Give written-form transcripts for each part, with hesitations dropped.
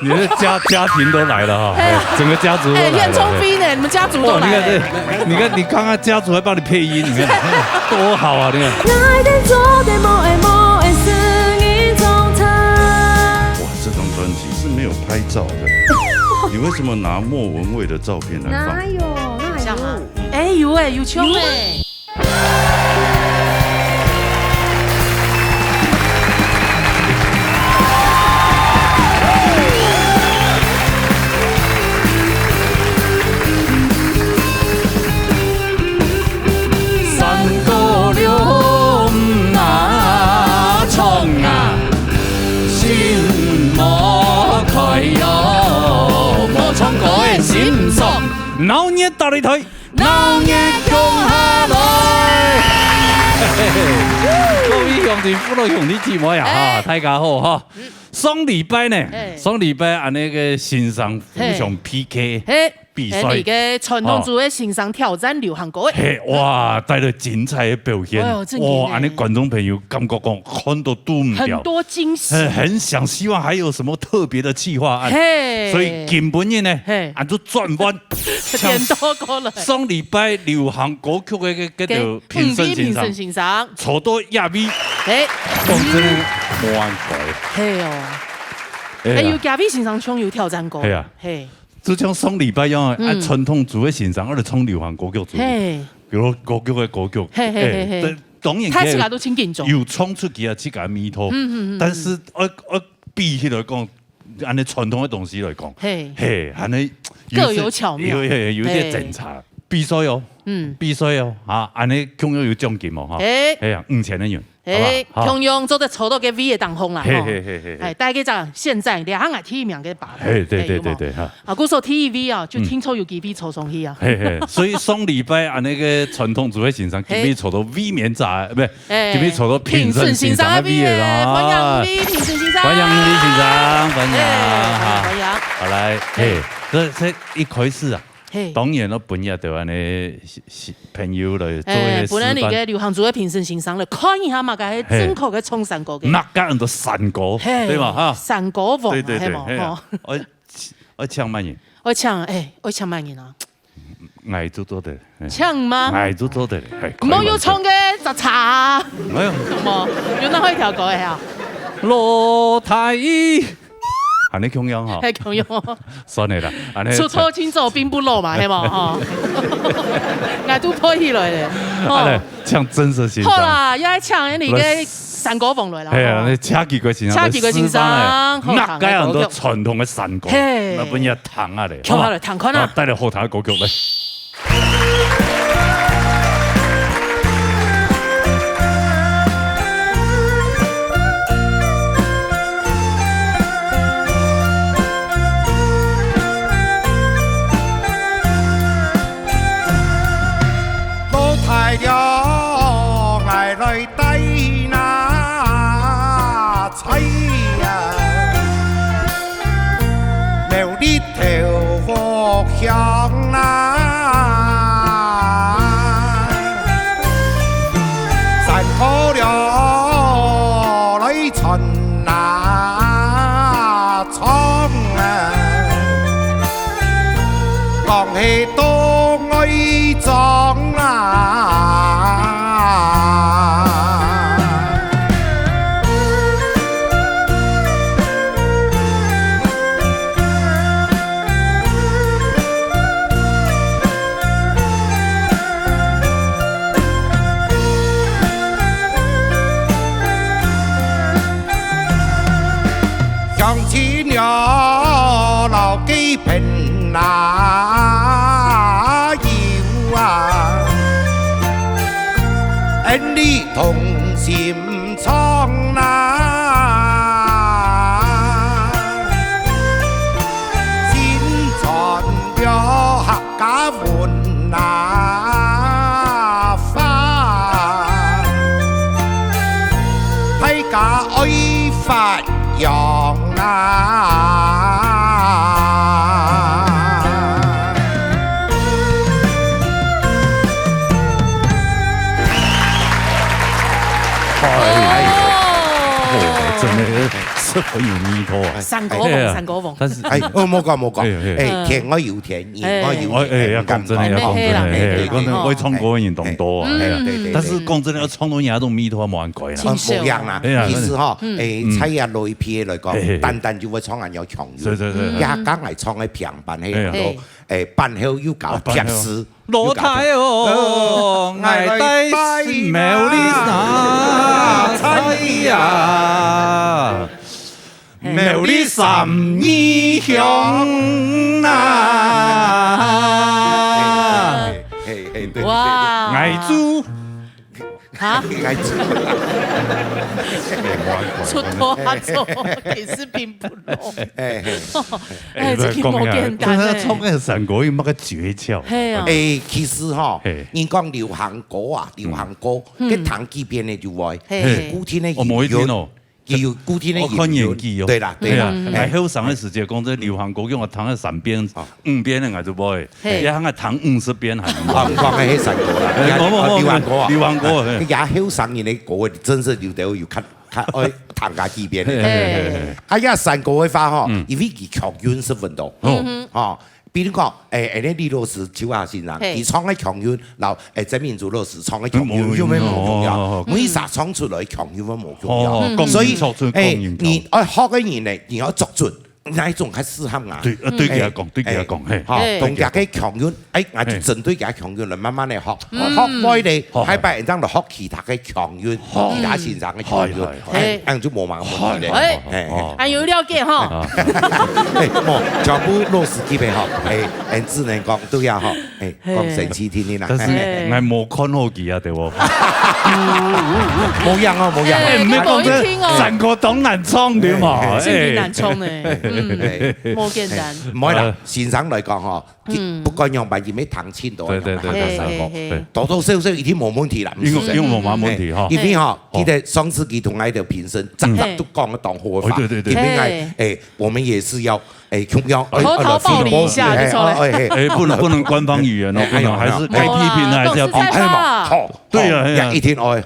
你的家庭都来了哈，整个家族都来了。燕中飞呢？你们家族都来了。你看，你看看家族还帮你配音，你看多好啊！你看。哇，这张专辑是没有拍照的，你为什么拿莫文蔚的照片来放？哪有？那还有？哎有哎，有枪哎。老热大力腿，老热共下来。各位兄弟、父老兄弟姊妹啊，大家好哈。上礼拜呢，上礼拜按那个欣赏互相 PK 比赛，你嘅传统组嘅欣赏挑战流行歌，哇，带来精彩的表现，哇，按你观众朋友感觉讲看到都唔掉，很多惊喜，很想希望还有什么特别的企划案，所以根本呢，按就转弯，点多过来。上礼拜流行歌曲嘅嗰條評審欣賞，坐到亞尾，講真冇眼改，係哦，要亞尾欣賞唱有挑戰過，係啊，係。就像上禮拜一樣，按傳統組嘅欣賞，我哋唱流行歌曲組，比如歌曲嘅歌曲，當然睇起來都清勁咗，有唱出佢啊自己嘅味道，但是我比起來講，按你傳統嘅東西來講，係按你各有巧妙，有啲偵查，必須有，必須有嚇，按你共有獎金哦，係啊，5000元。同樣做得抽到嘅 V 嘅當紅啦，大家就現在兩行係 T 名嘅把，對哈。啊，嗰時候 TV 啊，就聽說有幾筆抽上去啊，所以上禮拜按那個傳統組嘅欣賞，幾筆抽到 V 面炸，唔係，幾筆抽到評審欣賞嘅 V 嘅啦，歡迎 V 評審欣賞，歡迎 V 欣賞，歡迎，好來，這一開始啊。當然咯，本日就安尼朋友來做嘅示範。本來你嘅流行組嘅評審欣賞嚟看一下嘛，佢係正確嘅唱山歌嘅。那家人都山歌，對嘛哈？山歌王係嘛？我唱乜嘢？我唱乜嘢啊？愛做多的。唱嗎？愛做多的，係。冇要唱嘅就查。沒有。有哪可以調歌嘅啊？羅太。係你強樣哈？係強樣。算你啦，出錯輕走並不漏嘛，係嘛哈？我都破起來咧。唱真實欣賞。好啦，要唱你嘅山歌風來啦。係啊，你車幾個欣賞？車幾個欣賞。那家人都傳統嘅山歌，那本日彈下嚟。唱下嚟，彈看啊！帶嚟後台嘅歌曲嚟。同禪倉那，先傳咗客家換那花，批假愛發揚啊！是否有弥陀啊？三国凤，三國鳳。但是我冇講，田我要田，言我要言，要講真的，要講真的，講真，我創國運動多啊，但是講真的，要創到嘢都彌陀冇人改啦，冇樣啦。其實嗬，睇下類片嚟講，單單就會創人有強語，也梗係創喺平板喺度，辦後要搞劈絲。老太哦，愛戴美麗衫彩呀，美麗衫衣香啊！哇！愛豬啊！愛豬，出多做，其實並不濃。這個冇簡單誒。創個三國有乜個訣竅？係啊。其實嗬，人講流行歌啊，流行歌，跟彈幾遍咧就會，古天咧我冇聽哦。有古天咧，我看演技哦。對啦，對啦。係後上嘅時節講，這流行歌叫我彈咗3遍、5遍嘅，我就唔會。一行係彈50遍係。唔講係喺神歌啦，流行歌啊，流行歌。也後上人嘅歌，真是有得要咳愛彈下幾遍。呀神歌嘅話嗬，因為佢強韻是穩到，哦。比如講，李老師、邱亞先生，佢唱嘅強韻，然後曾民祖老師唱嘅強韻，有咩冇重要？每首唱出來強韻冇重要，所以你愛學嘅人嚟，你要捉準哪一種係適合我。對佢講，對佢講，嚇，同家嘅強韻，我就針對家強韻嚟慢慢嚟學，學開你，喺白人當度學其他嘅強韻，其他先生嘅強韻，咁就冇乜問題咧。還有了解哈。冇，全部老司機俾學，只能講都要學，講神奇天天啦。但是我冇看好佢啊，對喎。冇樣哦，冇樣。唔係講真，成個黨難創對嘛？真係難創誒。冇簡單，唔可以啦。先生嚟講嗬，不管用乜嘢咩彈千度，多多少少一定冇問題啦。應該冇乜問題嗬。因為嗬，佢哋上次佢同我哋評審，集集都講得當好嘅話，因為我們也是要同樣偷偷暴力一下就錯了。不能官方語言哦，不能，還是該批評還是要批評。好，對啊，一天愛，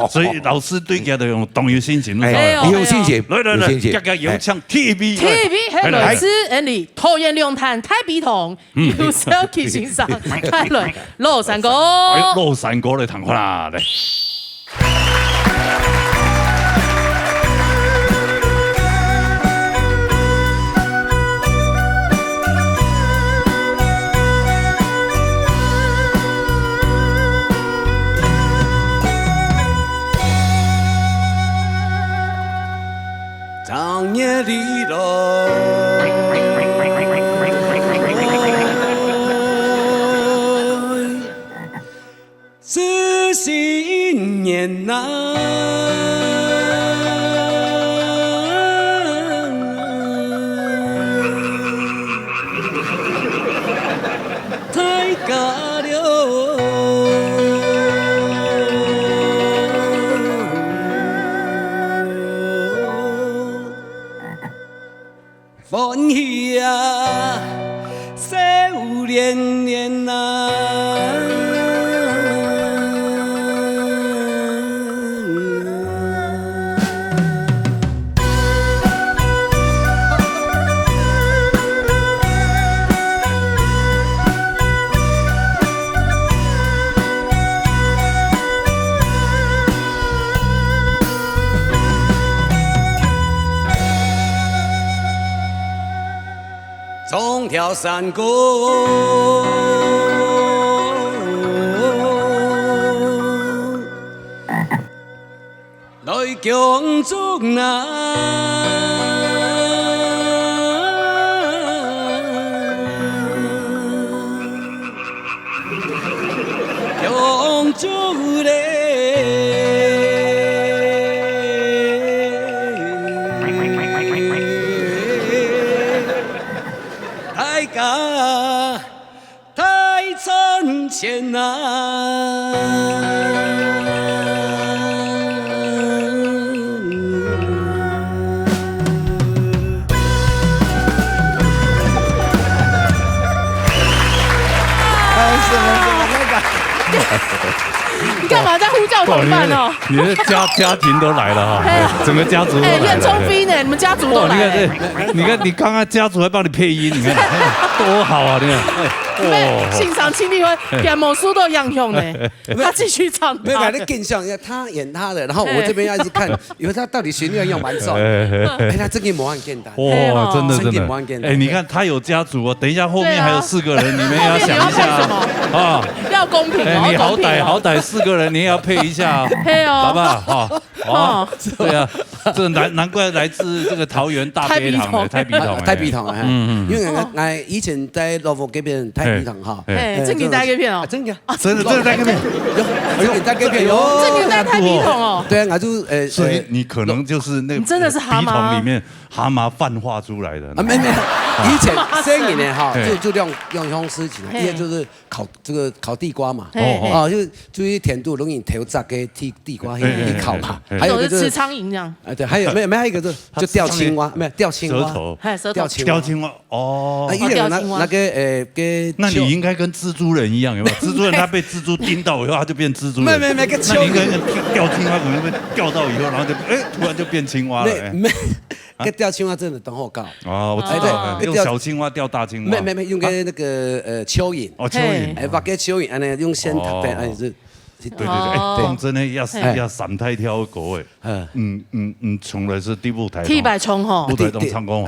所以老師對佢哋用動有心情，有心情，來，家有唱 TV 係來自你桃園龍潭太比同，有時候去欣賞，開來羅山歌，羅山歌嚟彈下啦，嚟。长夜里头，是新年呐。太高了。歡喜啊，笑連連啊！從條山歌，來強中啊！強中嘞！太沉前呐！嘛在呼叫同伴哦。你的家庭都来了哈，整个家族都来了。燕中飞呢？你们家族都来了。你看，你刚刚家族还帮你配音，你看多好啊！你看，欣赏亲力会给魔术都一样用呢。他继续唱，没有把那更像，他演他的，然后我这边要一直看，以为他到底旋律要用完走。哎，他这个模很简单。哇，真的真的。哎，你看他有家族哦，等一下后面还有4个人，你们也要想一下啊，要公平哦。你好歹4个人，你也要配一下，好不好？哦，对啊，这难怪来自这个桃园大悲堂的太鼻堂，因为我以前在罗浮这边太鼻堂哈，正经在这边哦，真的在这边，在这边哟，正经在太鼻筒哦，对啊，我就所以你可能就是那真的是蛤蟆鼻筒里面蛤蟆泛化出来的啊，没，以前生意呢哈，就用用事情，因为就是烤地瓜嘛，就一甜度容易调炸给地瓜去烤嘛，还有就是吃苍蝇这样，对，还有没有一个就钓青蛙，没有钓青蛙，钓青蛙哦，那个那你应该跟蜘蛛人一样，有没有？蜘蛛人他被蜘蛛叮到以后，他就变蜘蛛人。没，那你应该钓青蛙，可能被钓到以后，然后就突然就变青蛙了。没，个钓青蛙真的等我搞。哦，我知道，用小青蛙钓大青蛙。没，用个那个蚯蚓。哦，蚯蚓。把个蚯蚓，安尼用线头的，安是。对，讲真的要散太挑狗诶。从来是第舞台。替白冲吼。舞台中唱歌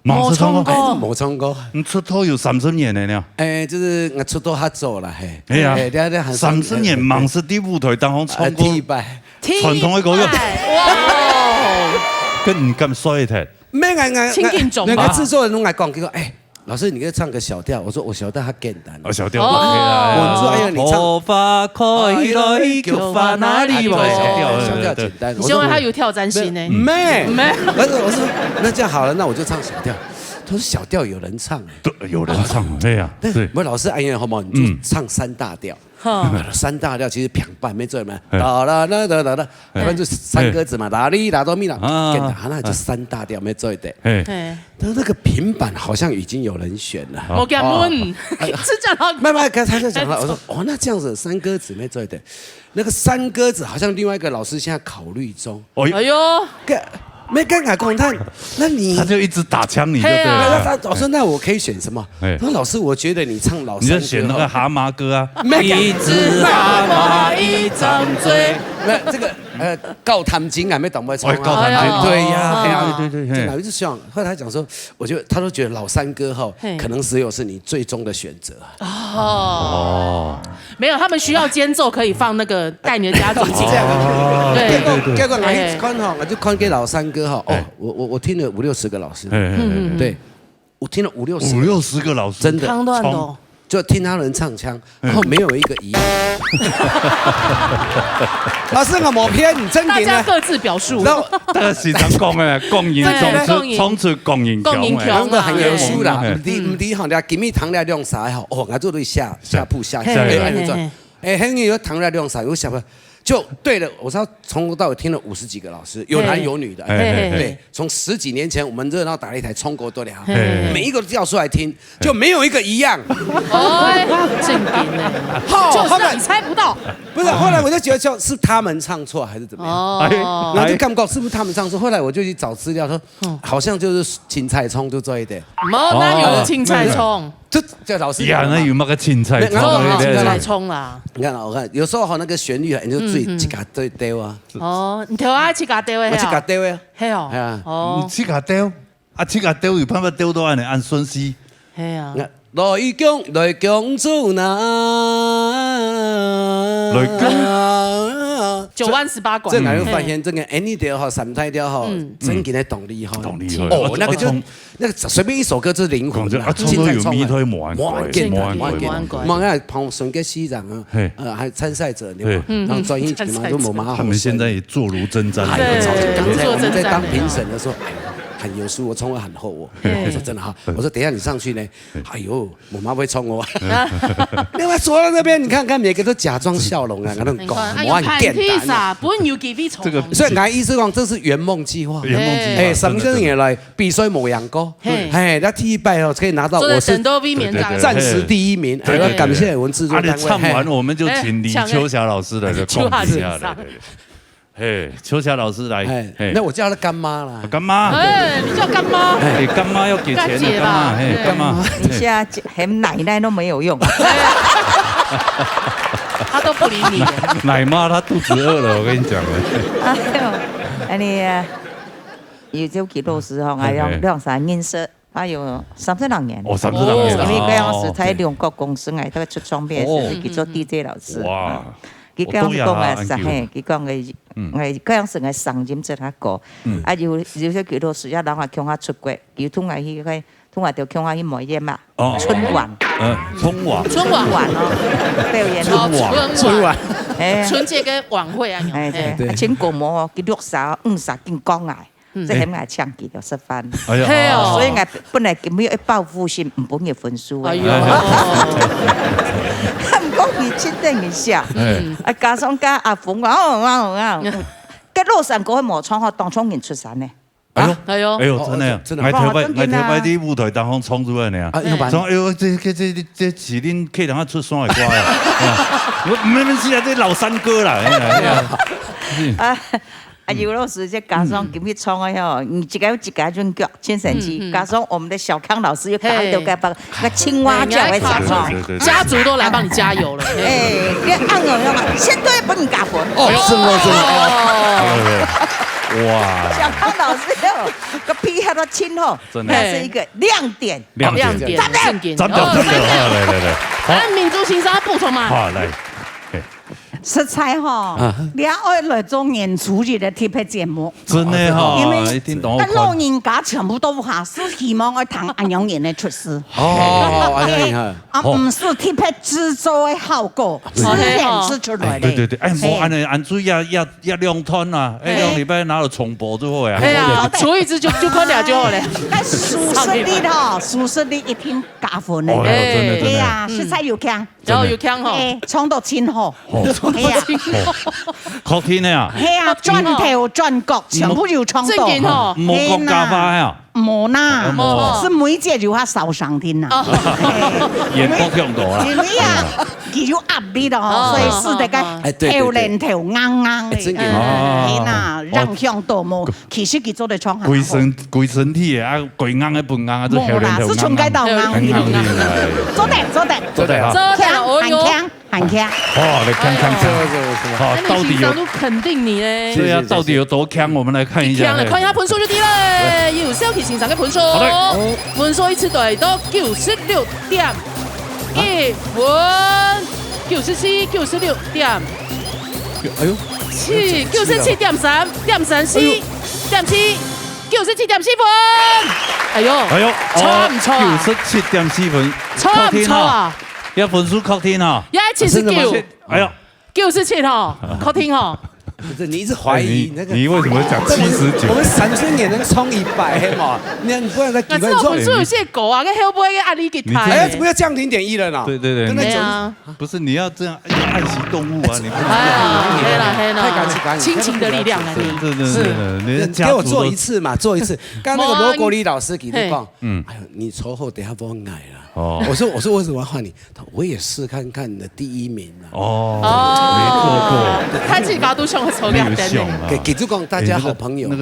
冇唱歌，冇唱歌。你出道有30年了呢？就是我出道较早啦，嘿。哎呀，30年忙是第舞台当中唱歌。传统的歌谣。哇！跟唔敢衰睇。咩亲近种吧。那个制作人拢来讲，佢讲，老师，你可以唱个小调。我说我小调很简单。哦，小调都可以啦。我说，哎呀，你唱。头发开来，头发哪里来？小调简单。你希望他有挑战性呢？没。我说，那这样好了，那我就唱小调。他说小调有人唱。对，有人唱，对呀。对。我老师，哎呀，好不好？你就唱3大调。3大调其实平板没做嘛，哒啦啦哒啦啦，反正就3个字嘛，啦哩啦哆咪啦，那就3大调没做的。但那个平板好像已经有人选了。我敢问，是讲到慢慢，刚才就讲了，我说哦，那这样子3个字没做的，那个3个字好像另外一个老师现在考虑中。哎呦。没跟我讲，那你他就一直打枪你就对了。我说那我可以选什么？他说老师，我觉得你唱老三歌，你就选那个蛤蟆歌啊。一只蛤蟆一张嘴。没这个高谈经啊，没懂不会唱。高谈经，对呀，对。我就想，后来他讲说，我觉得他都觉得老三歌哈，可能只有是你最终的选择。哦。没有，他们需要间奏可以放那个带你的家族这样。对。结果我一看哈，我就看给老三歌哈。哦，我听了50-60个老师。对，我听了50-60个老师，真的。唱段的。就听他人唱腔，然后没有一个一样。老师我冇骗你，真的。大家各自表述。大家时常讲的共赢，从此共赢强，讲得很严肃啦。唔啲行咧，今日糖咧量啥好？哦，我做对下铺下。很有糖咧量啥？有想不？就对了，我知道从头到尾听了50几个老师，有男有女的。对，从10几年前我们热闹打了一台中国多了，每一个都调出来听，就没有一个一样。正经呢，就是你猜不到。不是，后来我就觉得就是他们唱错还是怎么样？然后就看不到是不是他们唱错。后来我就去找资料，说好像就是芹菜葱就这一点。哪有芹菜葱？这老师呀，那有那个芹菜葱？芹菜葱啦。你看，我看有时候哈那个旋律你就自己去甲对调啊。哦，你调啊去甲调的。我去甲调的。嘿哦。系啊。哦。去甲调，去甲调有办法调到安尼按顺序。嘿啊。来共做哪？来共。 9万18管。这哪有发现这个 any 调哈、3大调哈，真给的动力哈。哦，那个就那个随便一首歌就是灵魂啊，现在有密推魔看旁顺个西长啊，还参赛者对吧？然后专业嘛就冇嘛。他们现在也坐如针毡。刚才我们在当评审的时候，喊有书，我冲我喊后我。我说真的哈，我说等一下你上去呢，哎呦，我妈会冲我。另外坐在那边，你看看每个都假装笑容啊，那种狗，我很简单。本有几笔这个，所以俺意思讲，这是圆梦计划。圆梦计划，哎，什么个年来比赛冇养过，哎，那第一拜哦可以拿到我是暂时第1名，哎，感谢文制作单位。唱完我们就请李秋霞老师来控一下了。嘿，秋霞老师来，那我叫她干妈啦。干妈，哎，你叫干妈？哎，干妈要给钱的干妈，哎，干妈。你现在喊奶奶都没有用。他都不理你。奶妈她肚子饿了，我跟你讲了。哎呀，有就几多时候啊，两三年色。还有32年，哦，32年，因为嗰陣時喺兩國公司藝都出唱片時，叫做 DJ 老師。哇！佢嗰陣時講嘅實係，佢講嘅嗰陣時係上任做下個，啊有些幾多時一人話強下出國，佢通係去個，通係就強下去買嘢嘛，春晚。春晚哦，表演春晚，春節嘅晚會啊，對，請國模哦，佢60斤講嗌。即係我唱幾條10分，所以我本來咁樣報復性唔本嘅分數啊。唔講佢切定一下，啊加上加阿鳳跟路上嗰個磨廠學當衝人出山呢。哎呦，真的呀，真的，我頭擺啲舞台當中衝出來呢。衝，哎呦，這是恁客人出山嘅歌呀。我唔係啊，這老山歌啦。啊，有老師就加上今日唱嘅嗬，一個轉腳，千神機，加上我們的小康老師又搞到個青蛙叫嘅唱，家族都來幫你加油了。哎，你按我用啊，先對不你加分。哦，真的。哇！小康老師哟，個皮鞋都清吼，那是一個亮點。亮點，真的，來，民族欣賞補充嘛。好，來。實在哈，你愛來做演出的特別節目，真的哈，因為老人家全部都哈是希望我談安陽人的出事，唔是特別製作的效果，是顯示出來的。對，哎，冇按水要2噸啊，哎，2禮拜拿到重播就好呀。係啊，出一支就快點就好了。但舒適力哈，舒適力一定加分的。對呀，食材又強，然後又強吼，唱到清好。確天啊！係啊，轉頭轉角全部要唱到，冇國家化呀！冇啦，是每一節就話少上天啦。演播強多啦。因為啊，佢要壓力咯，所以是那個頭連頭硬嘅。係啦，讓向多冇，其實佢做得唱好。規身體嘅啊，規硬嘅半硬啊，都頭連頭硬。是全街道硬。做得，很強。哦，你強，好，到底有？都肯定你咧。對啊，到底有多強？我們來看一下。看一下盤數就知啦。要Selkie先生嘅盤數，盤數依次嚟到96.1分，97、96點，哎呦，97.3.37.7，97.4分，哎呦，錯唔錯啊？97.4分，錯唔錯啊？一分數確定啊！79，哎呀，97哈，確定哈。不是，你一直懷疑那個。你為什麼講79？我們3圈也能衝100嘛？你不然再幾分鐘？分數有些高啊，個後背個壓力給他。哎，怎麼要降0.1了呢？對，對啊，不是你要這樣愛惜動物啊！你黑了，太感激，親情的力量啊！你給我做一次嘛，做一次。剛剛那個羅國立老師給你講，哎呦，你抽後等下幫我改了。哦，我說為什麼要換你？我也試看看你的第1名啊。哦，沒做過，他自己高度上抽兩燈。給主講大家好朋友。那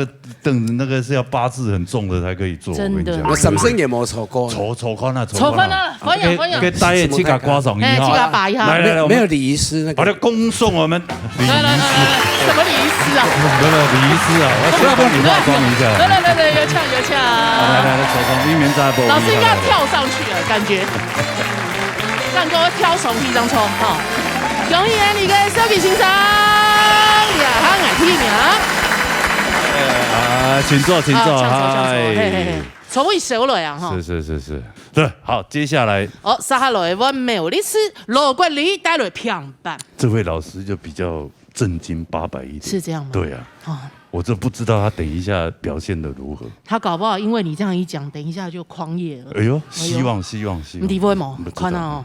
個是要八字很重的才可以做。真的，我什麼聲也沒抽過。抽看啊，歡迎。給大爺去個刮上一下，來，沒有禮儀師那個。我哋恭送我們禮儀師。什麼禮儀師啊？禮儀師啊，我需要幫你化妝一下。來，有搶。來，手工一面在播。老師應該要跳上去了，感覺。讓各位挑上去張抽，哈！恭喜你跟Selkie先生，呀，他愛聽啊！請坐，嗨。從未熟了呀，哈！是，對，好，接下來。接下來我苗律師羅國立帶來評判。這位老師就比較正经800一点。是这样吗？对啊。我真不知道他等一下表现的如何。他搞不好因为你这样一讲，等一下就狂野了。哎呦，希望。你不会吗？看到哦。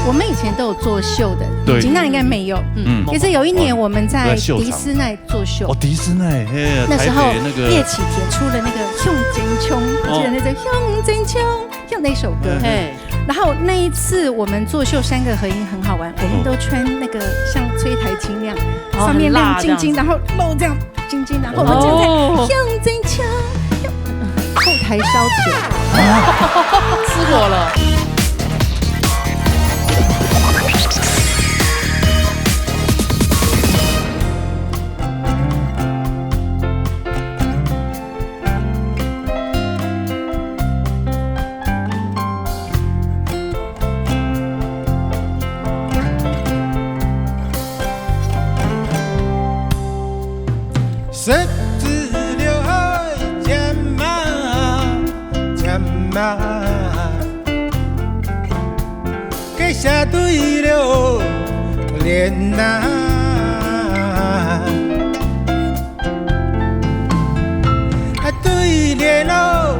我们以前都有做秀的，金娜应该没有。可是有一年我们在迪斯奈做秀。哦，迪斯奈，那时候叶启田出了那个《向前冲》，记得那个《向前冲》，像那首歌。然后那一次我们做秀3个合音很好玩，我们都穿那个像崔台青那样，上面亮晶晶，然后露这样晶晶，然后我们就在向前冲，后台烧起来，吃火了。下对了脸呐，对联了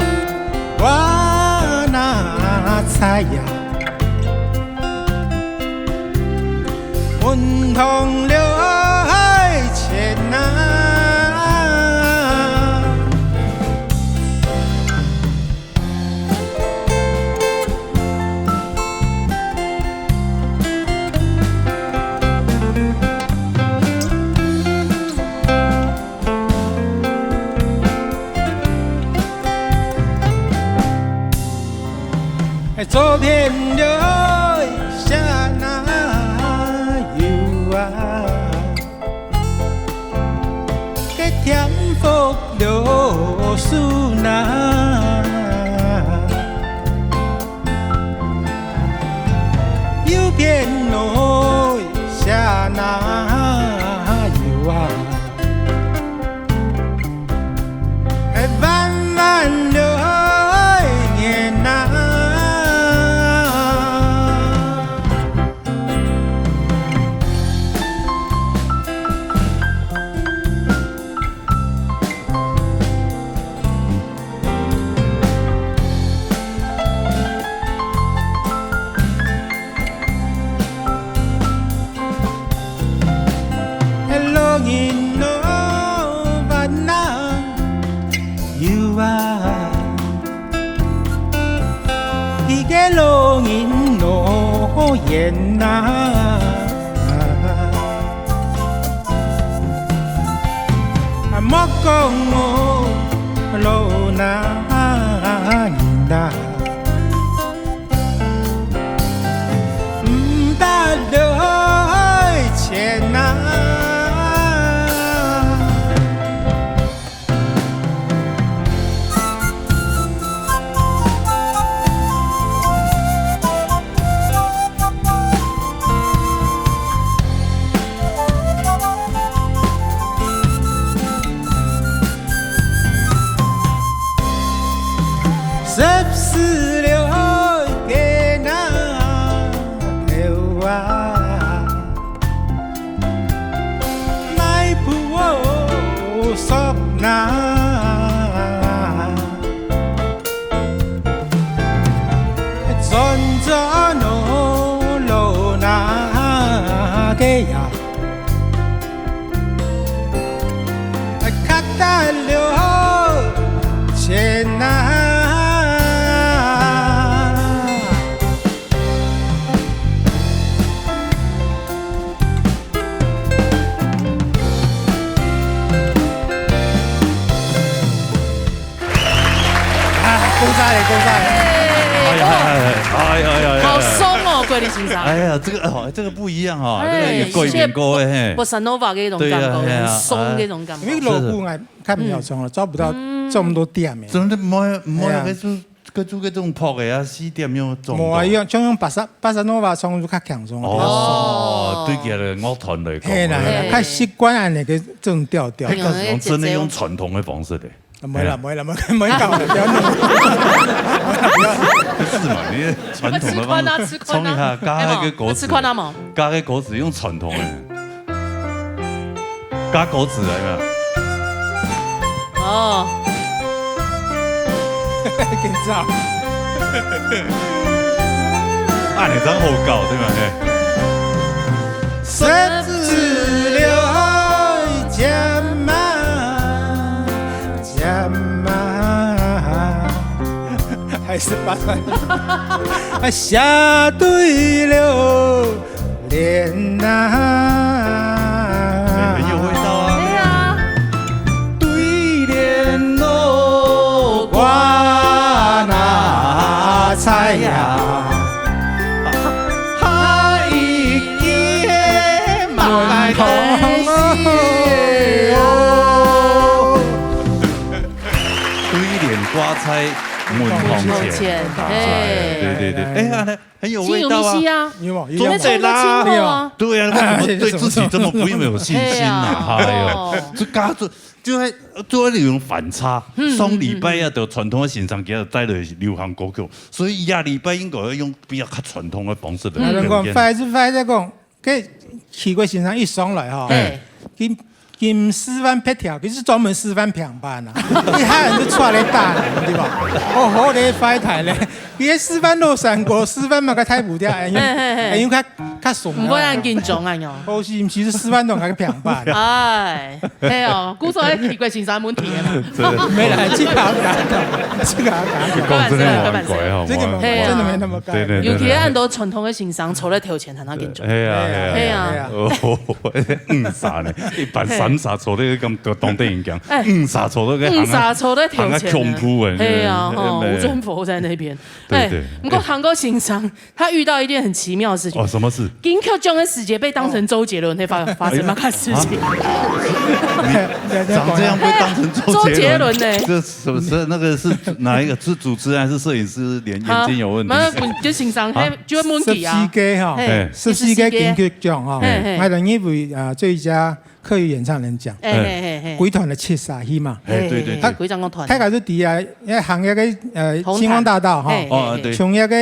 我那猜呀，混同了爱情呐。走遍了下那游啊，给添福了苏那，游遍了下那游啊，慢慢的年呐。烟呐，莫讲我路那那，唔得了钱呐。14了给那头啊，奈不我说那，转着诺罗那给呀，卡达了钱呐。好松哦，桂林先生。哎呀，这个不一样哈，这个贵点高哎。Bossa Nova 嘅一种感觉，很松嘅一种感觉。因为锣鼓我看不了钟了，找不到这么多点的。真的冇个做这种破的啊，4点样钟。冇啊，用Bossa Nova 钟就较强钟。哦，对起来乐团来讲，系啦，较习惯按那个这种调调。真的用传统的方式的。没了，没搞了，不要弄。是嘛？你传统的方式，冲一下加那个果子，加个果子用传统的，加果子来嘛。哦，紧张。啊，你真好搞对吧？十字流江嘛，江嘛，还是把它下对了脸呐，很有味道啊。对啊，对联喽，挂那菜呀。瓜菜门红钱，对，哎，很有味道啊，中菜啦，对啊，为什么对自己这么不有信心啊？哎呦，这嘎子就系做那种反差，双礼拜啊，就传统的欣赏，其实带来流行歌曲，所以亚礼拜应该要用比较传统的方式来表演。快在讲，佢去过欣赏一上来哈，金师范拍条，佢是专门师范平班啊，你还人都出来打，对吧？哦，好咧，快台咧，佢师范落山过，師範嘛個太無掉，因為較慫。唔會人緊張啊喲。好是，唔是師範同個平班。哎，係哦，古早喺奇怪前三門題啊嘛。沒啦，這個好假，這個好假。講真的蠻怪，好嗎？真的沒那麼怪。尤其很多傳統嘅欣賞，除了條錢，才能緊張。係啊。啥呢？一般三啥錯咧咁多當地人講，啥錯都嘅啥錯都條錢。恐怖啊！係啊，吳尊佛在那邊。對。不過韓國欣賞，他遇到一件很奇妙的事情。哦，什麼事？金曲獎嘅時節被當成周杰倫，會發生乜嘢事情？長這樣被當成周杰倫呢？這是不是那個是哪一個？是主持人還是攝影師眼睛有問題？就欣賞，就問題啊。14屆金曲獎哈，我等一位最佳客語演唱人獎，鬼團的切沙希嘛，對，鬼掌樂團，他嗰啲底下，因為行一個星光大道哈，從一個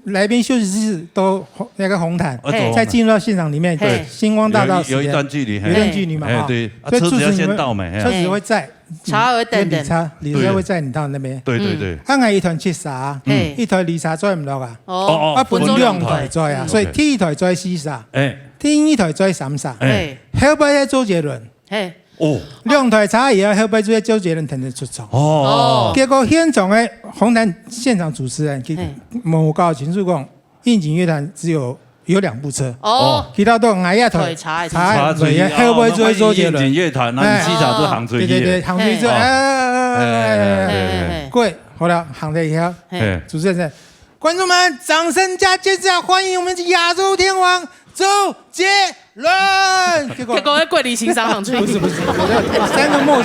來賓休息室到那個紅毯，再進入到現場裡面，星光大道有一段距離嘛，對，車子要先到嘛，車子會載，理車會載你到那邊，對，啱一團切沙，一台理查載唔落啊，本兩台載啊，所以第一台載四沙。第一台載三沙，後邊係周杰倫，兩台差以後，後邊就係周杰倫同佢出場。結果現場嘅紅毯現場主持人，佢冇搞清楚講，應景樂團只有2部車，其他都係一台茶嘴，後邊就係周杰倫。應景樂團，那西茶就行吹對，行吹就貴，好了，行咗以後，主持人，觀眾們，掌聲加尖叫，歡迎我們亞洲天王周杰倫，結果喺桂林欣賞行吹，不是，3個陌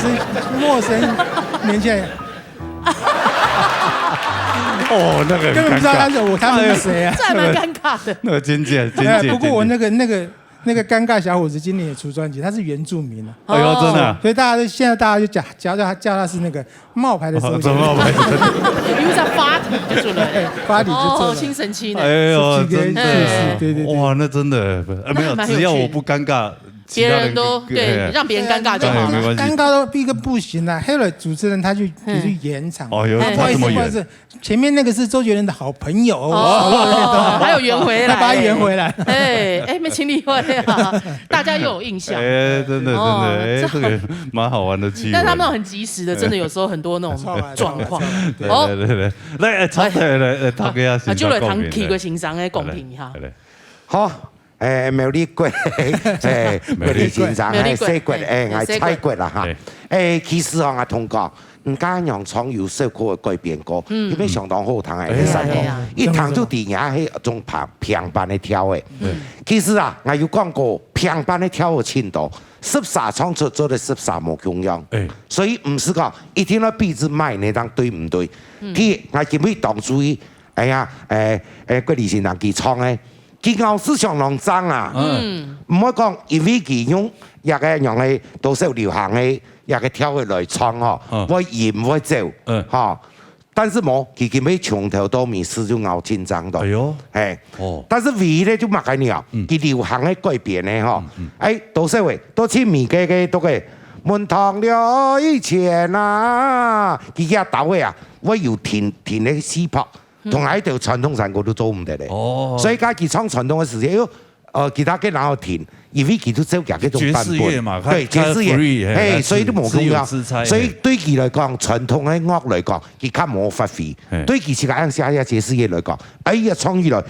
生年輕人，那個根本不知道他們是誰啊，這還蠻尷尬的。那個尖姐，不過我那個尷尬小伙子今年也出專輯，他是原住民啊。哎呦，真的！所以現在大家就叫他是那個冒牌的時候，冒牌，因為在發體就出來，發體就做新神奇呢。哎呦，真的，對，哇，那真的沒有，只要我不尷尬，別人都對，讓別人尷尬就好。尷尬到一個不行啊！後來主持人他就去延長，哦，有他怎麼演？前面那個是周杰倫的好朋友，還有圓回來，把他圓回來。哎，沒請你會啊，大家又有印象。哎，真的，哎，這個蠻好玩的機會。但他們那種很及時的，真的有時候很多那種狀況。對，來，來，頭家先。就來談起個欣賞的公平哈。好。苗栗國，苗栗先生係西國，係菜國啦嚇。其實我同講，唔敢用創有社區改變過，因為相當好聽嘅啲山歌，一聽就電影係一種平板嘅跳嘅。其實啊，我有講過平板嘅跳嘅程度，13創作做的13冇共樣，所以唔是講一定要比之賣你當對唔對？佢我見佢當注意，哎呀，國立先生佢創嘅。佢咬思想當真啊！唔好講，因為佢用一個用嘅多數流行嘅也个跳下来唱吼，我演我走，哈。但是冇，佢佢尾從頭到尾是就咬緊張的。哎呦，係，但是味咧就唔緊要，佢流行嘅改變咧嗬，到社會到前面嘅都嘅滿堂了以前啊，佢嘅到嘅啊，我要填嘅絲拍，同埋一條傳統山歌都做唔得咧。所以家佢唱傳統嘅時候，其他嘅然後填。因為佢都走夾嗰種版本，對爵士樂，所以都冇咁樣。所以對佢嚟講，傳統嘅樂嚟講，佢較冇發揮。對佢自己按下爵士樂嚟講，呀唱起來，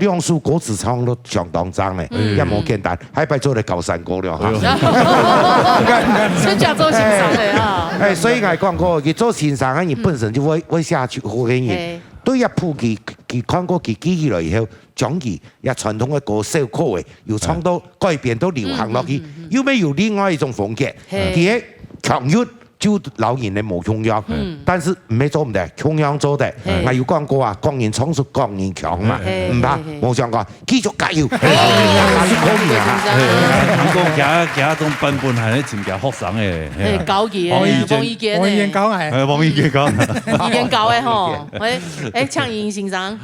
兩首歌詞唱都相當正咧，一冇簡單，係擺做嚟舊山歌了嚇。真正做欣賞嘅啊！所以我講過，佢做欣賞嘅人本身就會下去好嘅人。對一鋪佢看過佢記起來以後，將佢也傳統嘅歌手歌嘅，又唱到改變到流行落去，又咩有另外一種風格，佢嘅強弱就老人嘅冇同樣，但是唔係做唔得，同樣做得。我有講過啊，講人唱出講人強嘛，唔怕冇講過，繼續加油，加油可以啊！如果其種版本係真正學生嘅，高級嘅，王一傑，王一傑高係，王一傑高，一傑高嘅吼，唱音欣賞。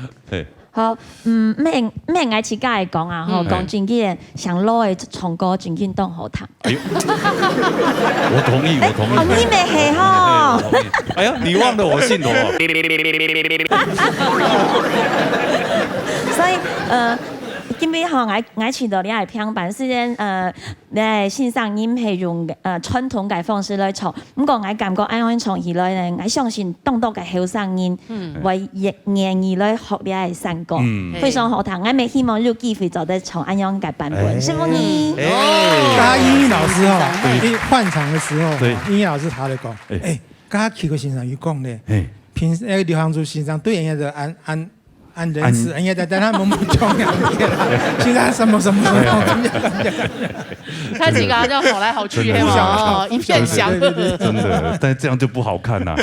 好，咩愛似家嚟講啊？吼，講真嘅，上攞嘅唱歌真緊當好聽。我同意。你咪係吼。哎呀，你忘了我姓羅。所以今日吼，我知道你係平板，雖然你係線上音係用傳統嘅方式來唱，不過我感覺啱唱起來咧，我相信當多嘅後生人為願意來學你係山歌，非常好聽。我咪希望有機會做得唱啱樣嘅版本，師傅你。剛音樂老師吼，換場嘅時候，音樂老師他嚟講，剛去過欣賞佢講咧，平時流行組欣賞對人家就按人事，人家在他懵懂樣嘅，欣賞什麼，看幾個就好來好去，一片祥和。真的，但這樣就不好看啦。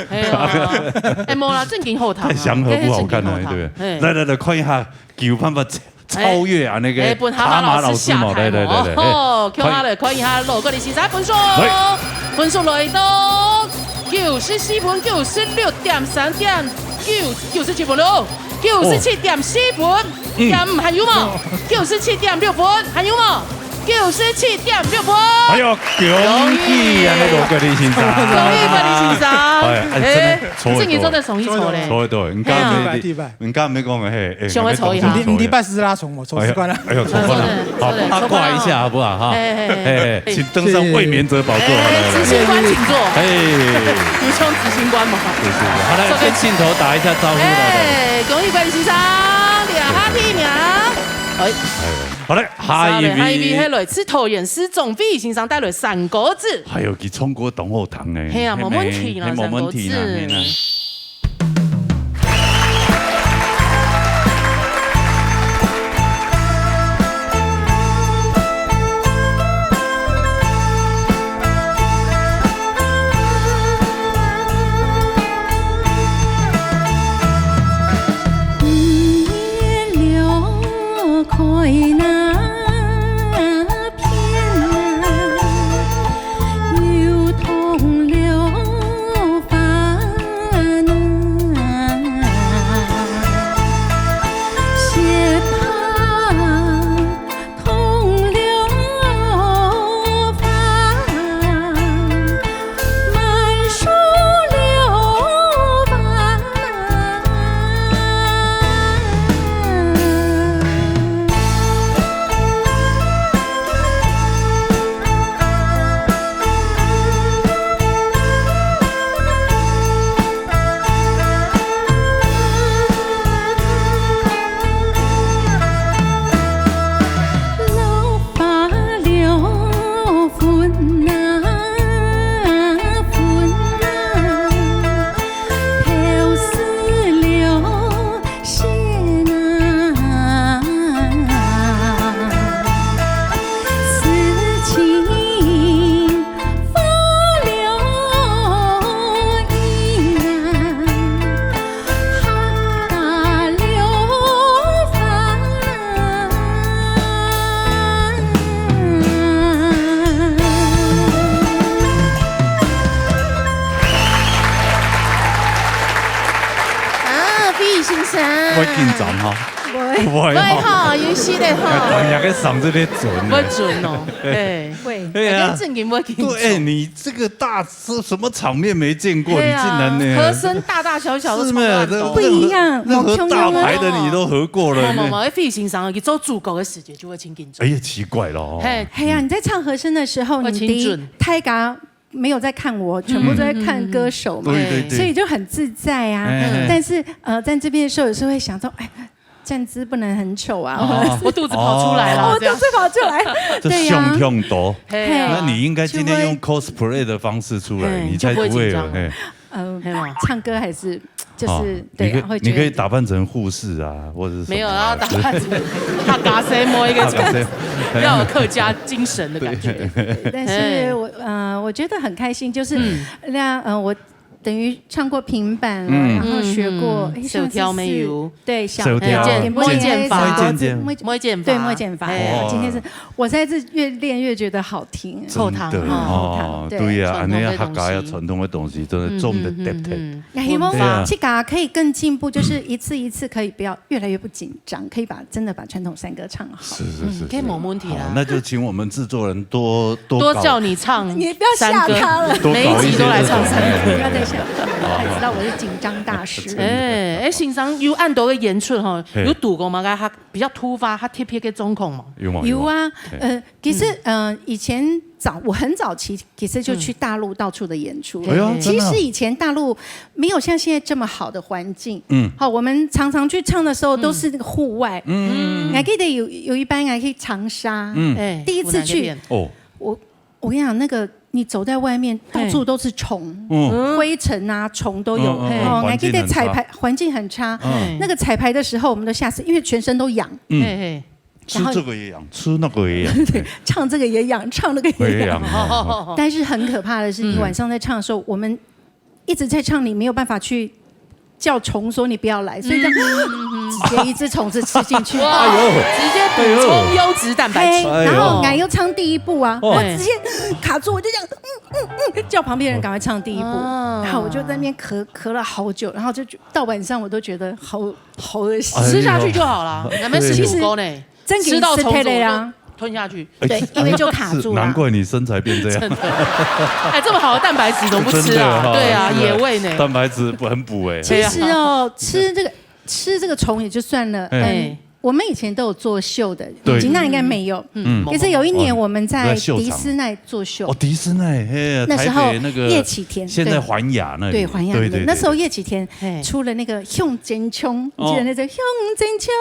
冇啦，正經好睇。太祥和不好看啦，對不對？來，看一下，有辦法超越啊那個蛤蟆老師嘛？對。哦，看一下羅哥你欣賞分數來到94分，96.3點，97分咯。97.4分，還有冇？97.6分，還有冇？97.6分。哎呦，恭喜啊！那羅哥你欣賞，恭喜你欣賞。正經真的容易錯咧。錯對，人家沒講嘅，稍微錯一下。你拜師啦，錯習慣了。哎呦，錯慣了。好，八卦一下好不好？哈，請登上衛冕者寶座。執行官請坐。有請執行官嘛？好來，跟鏡頭打一下招呼。恭喜你欣賞，哈皮名。好嘞，下一位係來自桃園市總比欣賞帶來山歌子。還有佢唱歌當好聽嘅。係啊，冇問題啦，山歌子。喂哈，有时的哈，人家个嗓子咧准，不准哦，哎，会，对啊，正经不紧。对，你这个大是什么场面没见过？你竟然呢？和声大大小小的不一样，任何大牌的你都合过了。费心上去做足够的时间就会清紧准。哎呀，奇怪了哦。嘿呀，你在唱和声的时候，你的太嘎。没有在看我，全部都在看歌手嘛，所以就很自在啊。但是在这边的时候，有时候会想到，哎，站姿不能很丑啊，我肚子跑出来了，我肚子跑出来，对呀，胸多。那你应该今天用 cosplay 的方式出来，你才不会有。唱歌还是就是对，你可以打扮成护士啊，或者是没有要打扮成他嘎塞摸一个，要有客家精神的感觉。但是我觉得很开心，就是我等于唱过平板了，然后学过手挑美油，对，手挑摸剑法，摸剑法。今天是我现在是越练越觉得好听，后堂哦，对呀，那样客家传统的东西真的重的得得。希望这个可以更进步，就是一次一次可以不要越来越不紧张，可以真的把传统山歌唱好。是，可以没问题啊。那就请我们制作人多叫你唱，你不要吓他了，每一集都来唱山歌，不要再。才知道我是紧张大师。欣赏有按多的演出哈，有赌过吗？他比较突发，他贴的中控嘛。有啊，其实以前我很早期其实就去大陆到处的演出。其实以前大陆没有像现在这么好的环境。好，我们常常去唱的时候都是那个户外。还记得有一班还可以长沙。第一次去，我跟你讲那个。你走在外面，到处都是虫，灰尘啊，虫都有。还记得彩排环境很差，那个彩排的时候，我们都吓死，因为全身都痒。吃这个也痒，吃那个也痒，对，唱这个也痒，唱那个也痒。但是很可怕的是，你晚上在唱的时候，我们一直在唱，你没有办法去叫虫说你不要来，所以这样直接一只虫子吃进去，直接补充优质蛋白质。然后俺又唱第一步啊，我直接卡住，我就这样叫旁边人赶快唱第一步，然后我就在那边咳了好久，然后就到晚上我都觉得好恶心，吃下去就好了，咱们吃土沟呢，吃到虫子啊。吞下去，对，因为就卡住了。难怪你身材变这样。哎，这么好的蛋白质怎么不吃啊？对啊，野味呢？蛋白质很补哎。其实吃这个虫也就算了，我们以前都有做秀的，吉娜应该没有。可是有一年我们在迪斯奈做秀。哦，迪斯奈，那时候叶启田，现在环亚那里。对，环亚那时候叶启田出了那个《向真冲》，你记得那首《向真冲》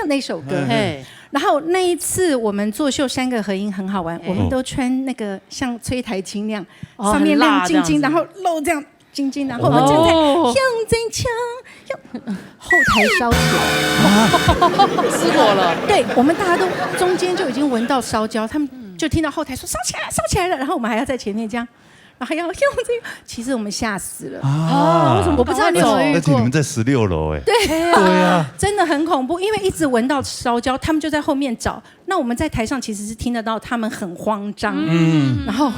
那首歌。然后那一次我们作秀3个合音很好玩，我们都穿那个像崔台青那样，上面亮晶晶，然后露这样晶晶，然后我们正在向真枪，后台烧起来，失火了。对，我们大家都中间就已经闻到烧焦，他们就听到后台说烧起来了，烧起来了，然后我们还要在前面这样。还要用这个，其实我们吓死了啊！为什么我不知道你有没有遇过？而且你们在16楼哎。对啊，真的很恐怖，因为一直闻到烧焦，他们就在后面找。那我们在台上其实是听得到他们很慌张，然后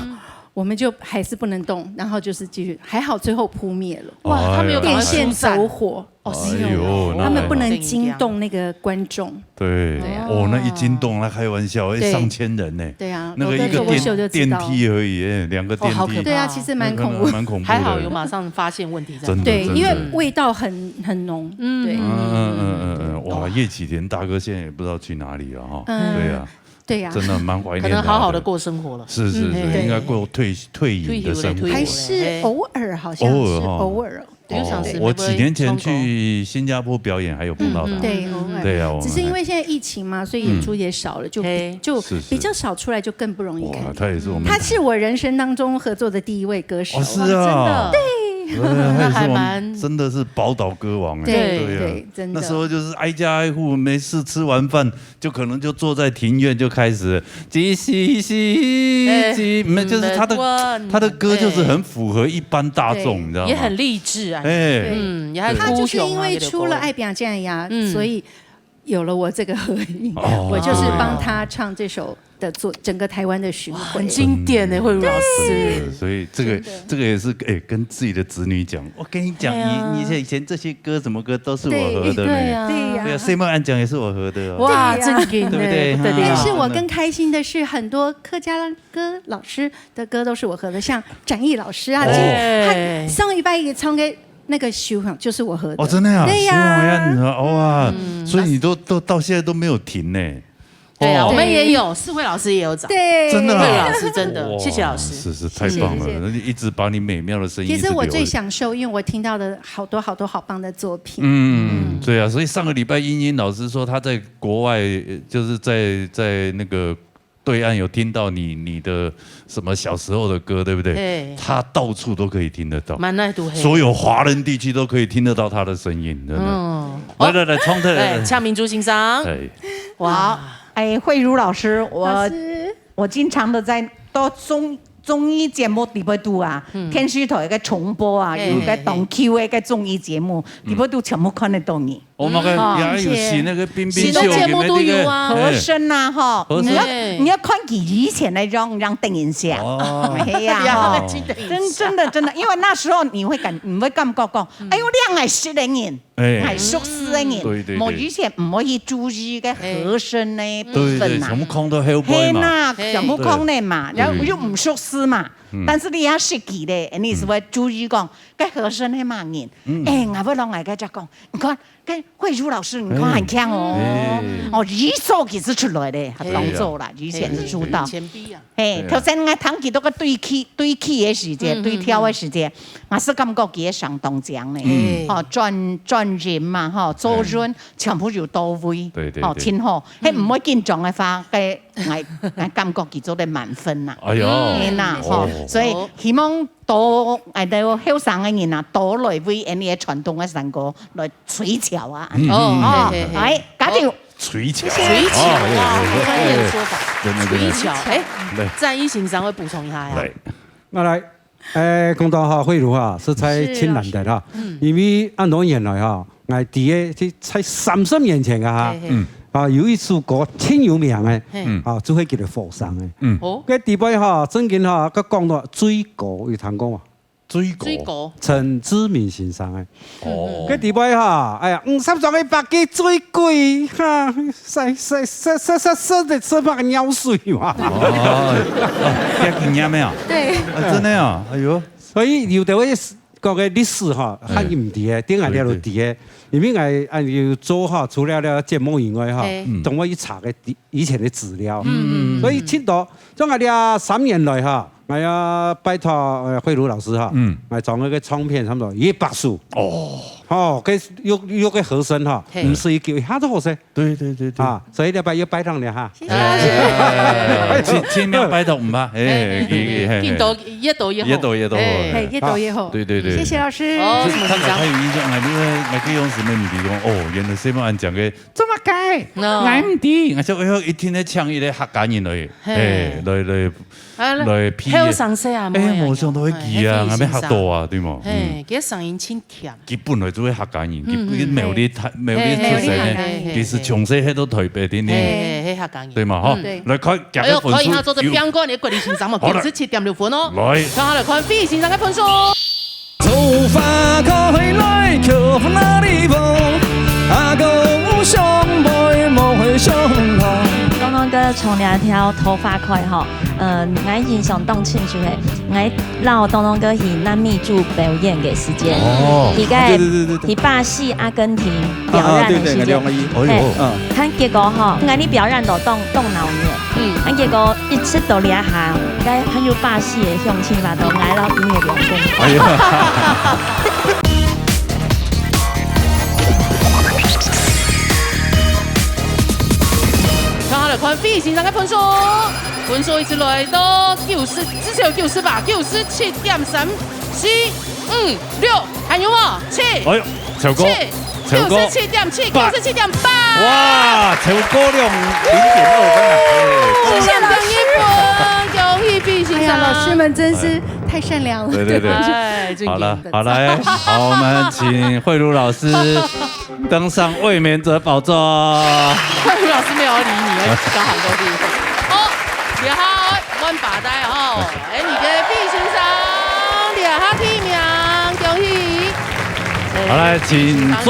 我们就还是不能动，然后就是继续，还好最后扑灭了。哇，他们有电线走火。他们不能惊动那个观众。对，那一惊动，那开玩笑，上千人呢。对啊，那个一个电梯而已，2个电梯。对啊，其实蛮恐怖，蛮恐怖的。还好有马上发现问题。对，因为味道很浓。对。哇，叶启田大哥现在也不知道去哪里了哈。对啊。对呀，真的蛮怀念的，可能好好的过生活了。是，应该过退隐的生活，还是偶尔，好像是偶尔。我几年前去新加坡表演，还有碰到他。对，偶尔。对啊，只是因为现在疫情嘛，所以演出也少了，就比较少出来，就更不容易看。他也是我们，他是我人生当中合作的第1位歌手。是啊，对。那还蛮真的是宝岛歌王哎，对，真的。那时候就是挨家挨户，没事吃完饭就可能就坐在庭院就开始，就是他的歌就是很符合一般大众，你知道吗？也很励志啊，也还他就是因为出了《爱表酱呀》，所以有了我这个合音，我就是帮他唱这首的做整个台湾的巡回，很经典的慧茹老师。所以这个也是跟自己的子女讲，我跟你讲，你以前这些歌什么歌都是我和的，对呀，对呀，C 梦安讲也是我和的，哇，正经对不对？但是我更开心的是，很多客家歌老师的歌都是我和的，像展毅老师啊，他上一拜也唱给那个修就是我和的。哦，真的呀，对呀，哇，所以你都到现在都没有停呢。对啊，我们也有，世慧老师也有找，对，真的，慧茹老师真的，谢谢老师，是太棒了，一直把你美妙的声音。其实我最享受，因为我听到的好多好棒的作品。对啊，所以上个礼拜英老师说他在国外，就是在那个对岸有听到你的什么小时候的歌，对不对？他到处都可以听得到，所有华人地区都可以听得到他的声音，真的。来，冲特，呛明珠欣赏。哇。慧茹老师，我经常的在都综艺节目里邊度啊，電視台嘅重播啊，有個當 Q 嘅綜藝節目，里邊都全部看得到你。我們也有寫那個冰冰秀節目都有啊，和聲啊，哈，你要看以前那種電影下，係啊，真的，因為那時候你會感覺講，哎呦，靚係識的人。係熟悉的人，我以前唔可以注意嘅和聲呢部分啊，全部空都後背嘛，全部空的嘛，然後又唔熟悉嘛，但是你要識記的，你是會注意講嘅和聲係乜人？我會讓大家講，你看，跟慧茹老師，你看很強哦，一首其實出來的，動作啦，以前是出道，頭先我睇見到個對起嘅時間，對跳嘅時間，我是感覺佢上當獎呢，專人嘛，做人全部要到位，挺好，係唔會緊張嘅話，我感覺佢做得滿分啦，所以希望多後生嘅人啊，多來為呢啲傳統嘅山歌來吹橋啊，搞掂。垂橋，專業的說法，垂橋。戰役欣賞會補充一下呀。我來，講到哈慧茹哈，實在挺難得哈，因為按多年來哈，我第一才30年前嘅哈，有一首歌挺有名嘅，就係叫做《火山》嘅。嗰地位哈，曾經哈，佢講到水果有聽過嘛？水果，陳志明先生嘅。嗰地位哈，哎呀，50歲嘅白雞最貴哈，食白尿水嘛。聽見咩啊？對，真的啊，哎呦，所以有啲個嘅歷史哈，係唔啲嘅，點解了啲嘅？因為我要做哈，除了節目以外哈，同我去查嘅以前嘅資料，所以聽到將我哋3年來哈。我要拜託慧茹老師哈，我裝嗰個唱片差唔多100首。佢有個和聲哈，唔是叫下都和聲。對。所以你要拜託你哈。千秒拜託唔怕。越多越好。對。謝謝老師。他還有印象，我記用什麼唔知講，原來西門安講嘅這麼解，我唔知，我就一聽咧唱伊咧客家人嚟，來批。還有上色啊！我想到會記啊，我咩學到啊，對冇？佢聲音清甜。佢本來就係客家人，佢苗栗出世咧，其實從細喺度台北啲呢，客家人，對嘛？嗬，來看夾一分數。可以下做隻標杆，你國語欣賞嘛？97.6分哦。來，睇下嚟看非欣賞嘅分數。出發開來，橋那裡風，阿公上背莫去上堂。東東哥從兩條頭髮開吼，我印象當清楚係，我讓東東哥去南美洲表演嘅時間，喺巴西、阿根廷表演嘅時間，看結果吼，我哋表演到東南面，看結果一出到兩下，很有巴西嘅鄉親嘛，都挨到音樂兩公。看非欣賞嘅分數一直來到至少90吧，97.346，還有冇7？哎呦，超哥97.7，97.8。哇，超哥量0.2分啊！恭喜非欣賞，老師們真是太善良了。對。好了，好，我們請慧茹老師登上衛冕者寶座。慧茹老師沒有理你，剛好都理。谢好，阮爸代吼，你的毕先生俩哈提名，恭喜！好来，请坐。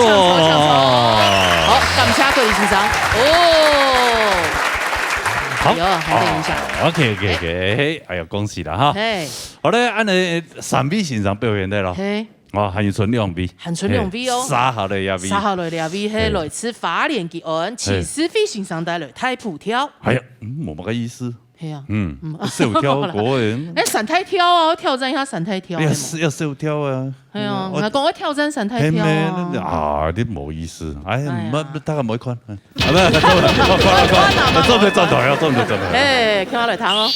好，感谢各位先生。哦，好，还得影响。OK，哎呀，恭喜了哈。好嘞，按你3位先生表现的咯。哦，还有存2位，还存2位哦。3号的2位，3号的2位是来自花莲吉安起司费先生带来太普跳。哎呀，冇乜個意思。係啊，手跳過人。哎，散太跳啊，我挑戰一下散太跳。要手跳啊。係啊，我講我挑戰散太跳啊。啲冇意思，哎，乜大家唔好看。係咪？做唔做站台啊？做唔做站台？誒，聽我嚟談哦。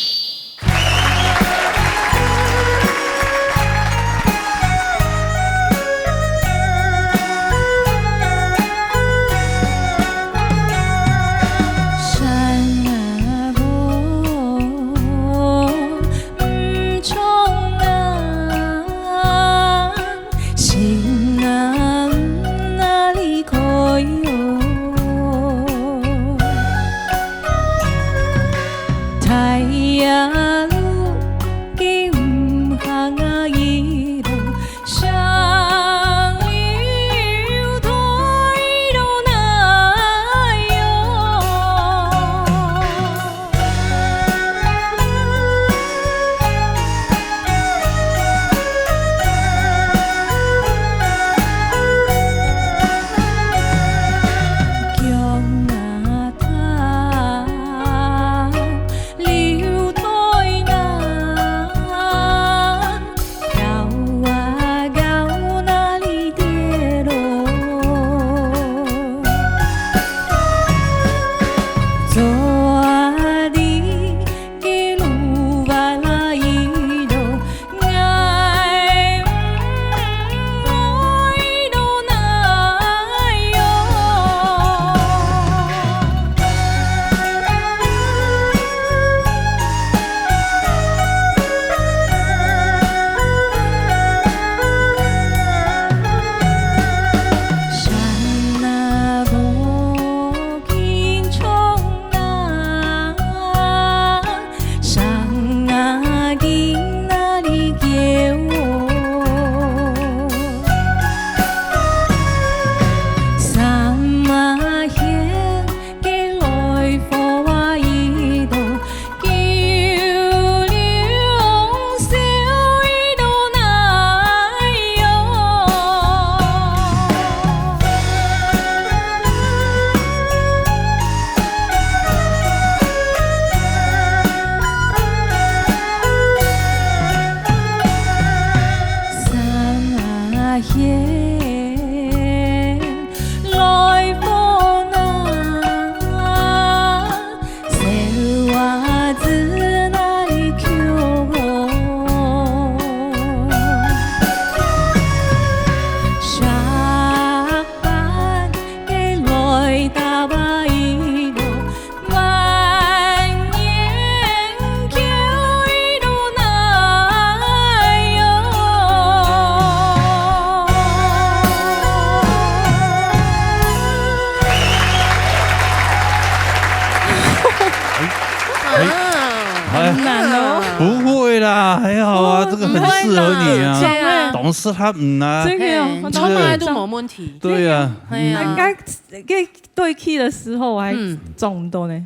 不会啦，还好啊，这个很适合你啊。董事他啊，这个从来都没问题。对呀，对气的时候我还中唔到呢。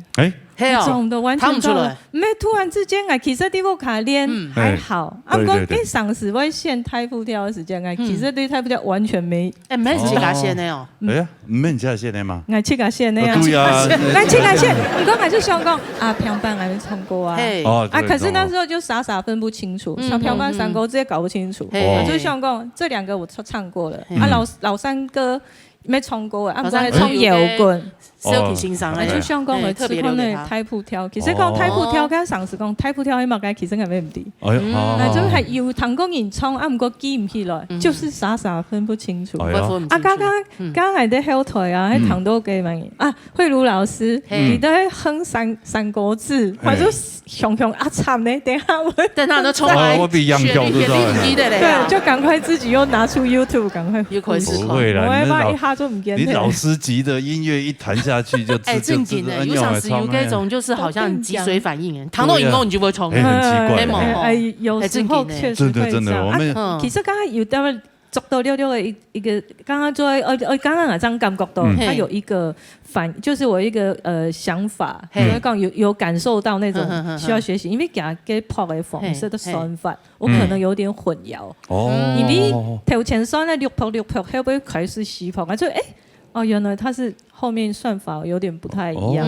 中的完全中，没突然之间，其实对我卡练还好，啊，不过跟上次我线太浮跳的时间，其实对太浮跳完全没。没是七卡线的哦。哎，没七卡线的吗？七卡线的呀。对呀，七卡线，你刚才就想讲啊，平板还没冲过啊。啊，可是那时候就傻分不清楚，像平板山沟这些搞不清楚，就想讲这2个我唱过了，啊老三哥没冲过啊，不过冲摇滚。小提欣赏就像讲的特别留给他太普跳，其实讲太普跳跟上次讲太普跳，起码其实係咩唔啲，就係要唐公人衝，啊唔過記唔起來，就是傻分不清楚。啊，剛係啲後台啊，喺唐多嘅咪啊，慧茹老師，你都喺哼三國志，或者熊啊慘呢，等下都衝來，我比楊雄都對，就趕快自己又拿出 YouTube，趕快又開始。不會啦，一下就唔見。你老師級的音樂一彈下。下去就正经的，有上是有那种就是好像脊髓反应，糖都饮后你就不会冲，很奇怪，有时候确实会这样。其实刚刚有点做到溜溜的一个，刚刚刚刚这样感觉到，他有一个就是我一个想法，我讲有感受到那种需要学习，因为给泡的方式的算法，我可能有点混淆。因为头前算的六泡，会不会开始洗泡？就原来他是后面算法有点不太一样，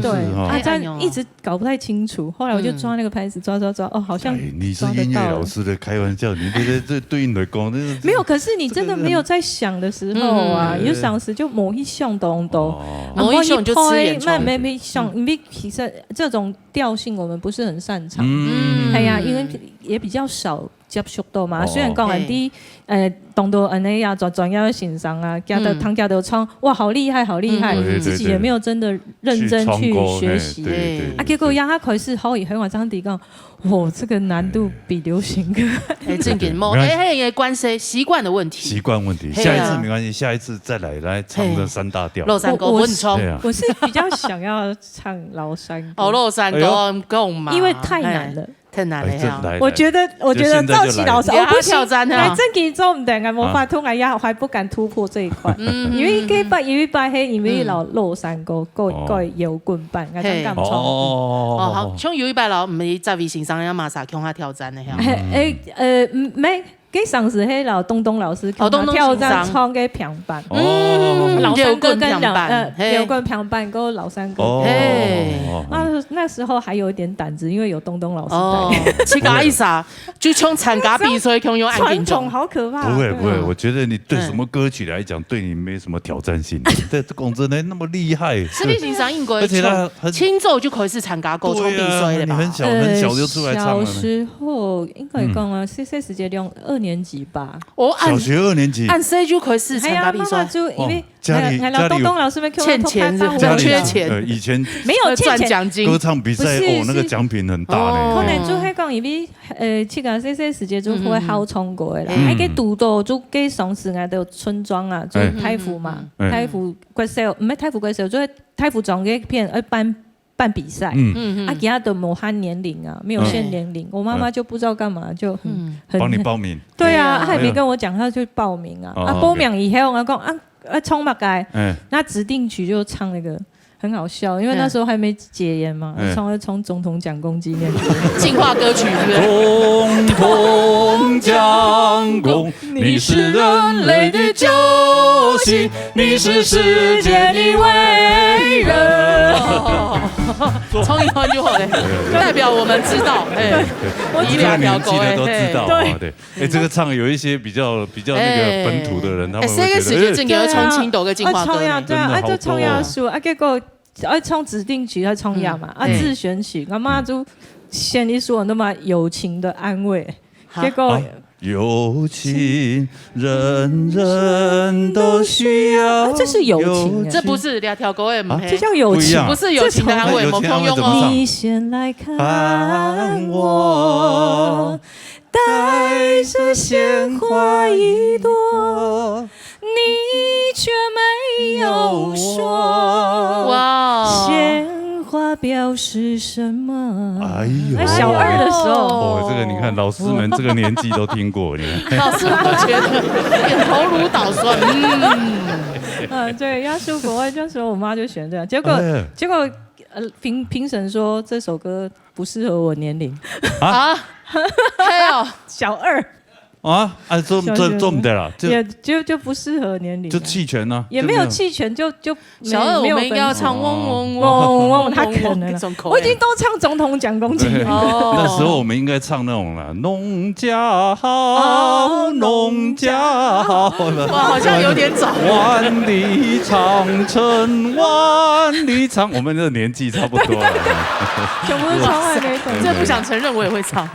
对，这样一直搞不太清楚。后来我就抓那个拍子，抓，好像你是音乐老师的开玩笑，你这对你来讲没有。可是你真的没有在想的时候啊，有想时就某一项东，某一项就吃眼冲，没想，因为其实这种调性我们不是很擅长，哎呀，因为也比较少接触到嘛。虽然讲人哋动到安尼呀，专业的欣赏啊，汤家都唱，哇，好厉害，自己也没有真的认真去学习，结果让他开始好以后，我张迪讲，哇，这个难度比流行歌正经冇，也关系习惯的问题，下一次没关系，下一次再来唱这3大调。落山歌稳冲，我是比较想要唱老山歌，落山歌够嘛，因为太难了。太难了呀！我觉得赵琪老师不挑战啊，正經做唔定，無法通，還不敢突破這一塊。因為佢係因為老落山歌，個搖滾版，我真敢唱。好，像有一擺老唔係在微信上要馬上向他挑戰的呀。沒。給上次迄老東老師挑戰唱嘅平板，老山歌跟搖滾平板跟老山歌，那時候還有一點膽子，因為有東老師帶。去搞一啥？就唱參加比賽，用按緊鐘，好可怕。不會，我覺得你對什麼歌曲來講，對你沒什麼挑戰性。這講真的那麼厲害，實力欣賞英國，而且輕奏就可以是參加歌唱比賽的吧？你很小就出來唱了。小時候應該講啊，CC 時間2年級吧，小學2年級，按 C 就可以是參加比賽，就因為家裡東老師們欠錢，缺錢，以前沒有賺獎金，歌唱比賽那個獎品很大呢。可能就係講因為去個 CC 時間就會好唱過的啦，喺個杜多就給上次我哋村莊啊，就太湖嘛，太湖國小唔係太湖國小，就係太湖莊嘅片辦比賽，其他都冇限年齡啊，沒有限年齡。我媽媽就不知道幹嘛，就幫你報名。對啊，還沒跟我講，他就報名啊。報名以後我講唱乜嘅，那指定曲就唱那個。很好笑，因為那時候還沒解嚴嘛，唱總統蔣公紀念歌，進化歌曲。總統蔣公，你是人類的救星，你是世界的偉人。唱一段就好嘞，代表我們知道，一兩年紀的都知道啊，對。這個唱有一些比較那個本土的人，他們會覺得，這個時間正嘅唱青島嘅進化歌，對啊，就唱亞書，結果唱指定曲，唱亞嘛，自選曲，我媽就獻一首那麼友情的安慰，結果。友情，人人都需要。這是友情，這不是兩條狗誒，這叫友情，不是友情的安慰，我朋友哦。你先來看我，帶着鮮花一朵，你卻沒有說。哇！鮮花表示什麼？哎呦，小2的時候，這個你看，老師們這個年紀都聽過，你看。老師都覺得有點頭如搗蒜。對，要出國外，那時候我媽就選這樣，結果評審說這首歌不適合我年齡。啊？還有小2。做唔得啦，也就不適合年齡，就棄權呢？也沒有棄權，就小2我們應該要唱嗡嗡嗡嗡，他可能我已經都唱總統蔣公紀念。那時候我們應該唱那種啦，農家好，農家好。哇，好像有點早。萬里長城萬里長，我們這個年紀差不多了。全部都唱完那種，這不想承認我也會唱。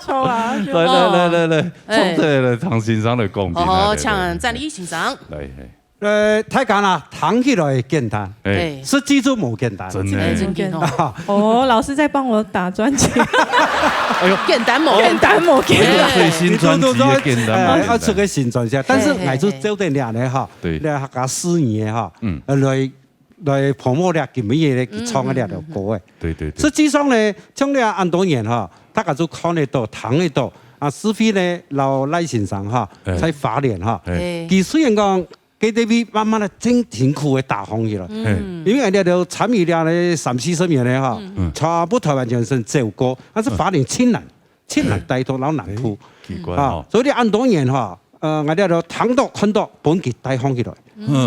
抽啊！來。唱這個唐先生的歌，唱站立欣賞。太簡啦，彈起來簡單，實際就冇簡單。真的。老師在幫我打專輯。哎呦，簡單冇。最新專輯嘅簡單。要出個新專輯，但是我就做定兩年哈，來學下4年哈，來来泡沫咧，根本嘢咧创个了歌诶。对。实际上咧，像咧安东岩哈，他个就看得到，谈得到。啊，是非咧老赖先生哈，在法联哈，佢虽然讲 KTV 慢慢的真挺苦的大方去了，因为人家都参与了咧30-40年咧哈，全部台湾全省走过，但是法联亲人带头老难哭，奇怪啊，所以安东岩哈，我哋都睇到看到本佢帶放起來，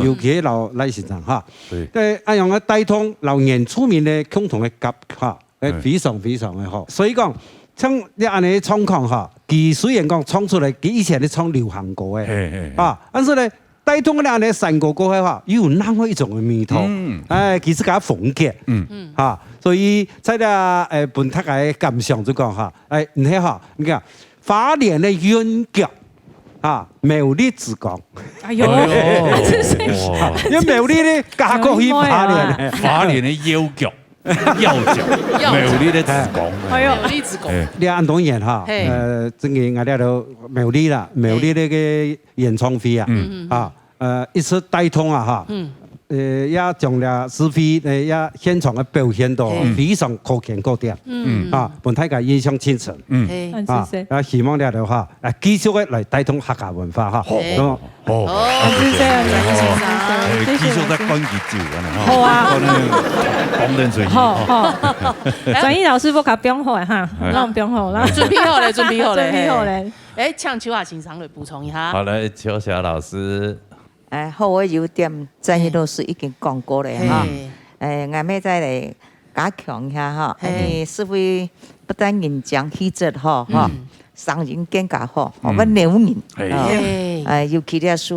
尤其老賴先生哈，一樣嘅帶通老原出面嘅共同嘅夾哈，非常嘅好，所以講像你安尼唱腔哈，佢雖然講唱出嚟，佢以前係唱流行歌嘅，但是咧帶通嘅安尼山歌歌嘅話，有那麼一種嘅味道，其實佢風格，所以在咧本他嘅感想就講哈，你睇下，你看法聯嘅韻腳。 苗栗之光，哎呦，因為苗栗咧加過去法聯嘅腰腳，苗栗嘅之光，係啊，苗栗之光。你安東岩哈，真嘅我哋都苗栗啦，苗栗呢個演唱會啊，一次帶通啊哈。 也將了是非也現場嘅表現到非常可見可點，本大家印象深刻，希望你哋哈繼續嘅嚟帶動客家文化哈。好，繼續在關節照嘅，好啊，講得最好，張毅老師不甲標好哈，讓標好啦，準備好咧。哎，唱秋夏欣賞嚟補充一下。好嚟，秋夏老師。 好嘅優點，張毅老師已經講過咧哈。我咪再嚟加強一下哈。是非不但人講氣質好哈，聲音更加好，我們牛人。尤其咧是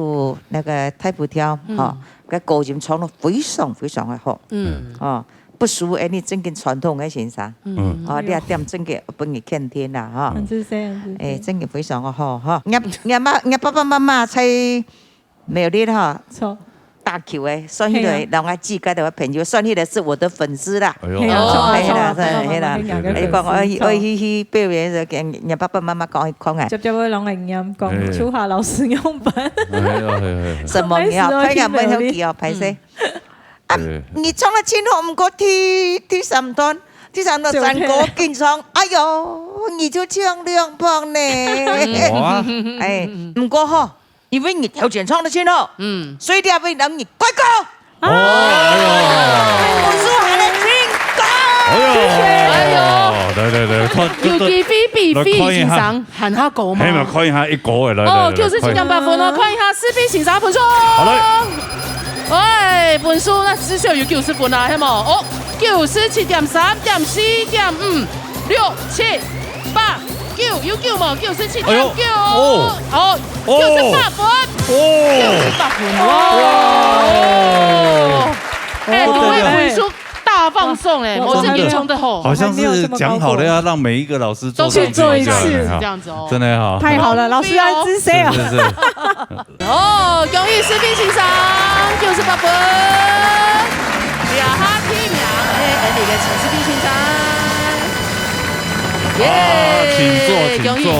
那個太普跳哈，個歌音唱得非常嘅好。不輸誒你正經傳統嘅先生。你一點正經本日看天啦哈。正經非常嘅好哈。我爸爸媽媽在 苗栗哈，打球誒，所以嚟讓我自家的朋友，所以嚟是我的粉絲啦。係啦，你講我去表演就跟人爸爸媽媽講嘅。接會兩個人講秋夏老師用品。什麼嘢？睇下咩好記哦，排泄。你唱得清楚唔過第三段山歌經唱，哎呦，你就唱兩旁呢。唔過嗬。 因為你條件唱得清楚，所以你要為讓你快歌。我說下來聽歌。尤其非欣賞喊下歌嘛。係咪看一下一個嘅嚟？哦，97.8分哦，看一下是非欣賞分數。好嘞。喂，分數那至少有90分啦，係冇？哦，97.3、4.5、6、7、8。 9有9冇？97.9哦，98分，98分哇！哎，各位分数大放送哎，我是演唱的吼，好像是讲好了要让每一个老師都去做一次，這樣子哦，真的好，太好了，老師要支持啊！是。哦，恭喜是非欣賞98分，呀哈提名哎，你嘅是非欣賞。 請坐。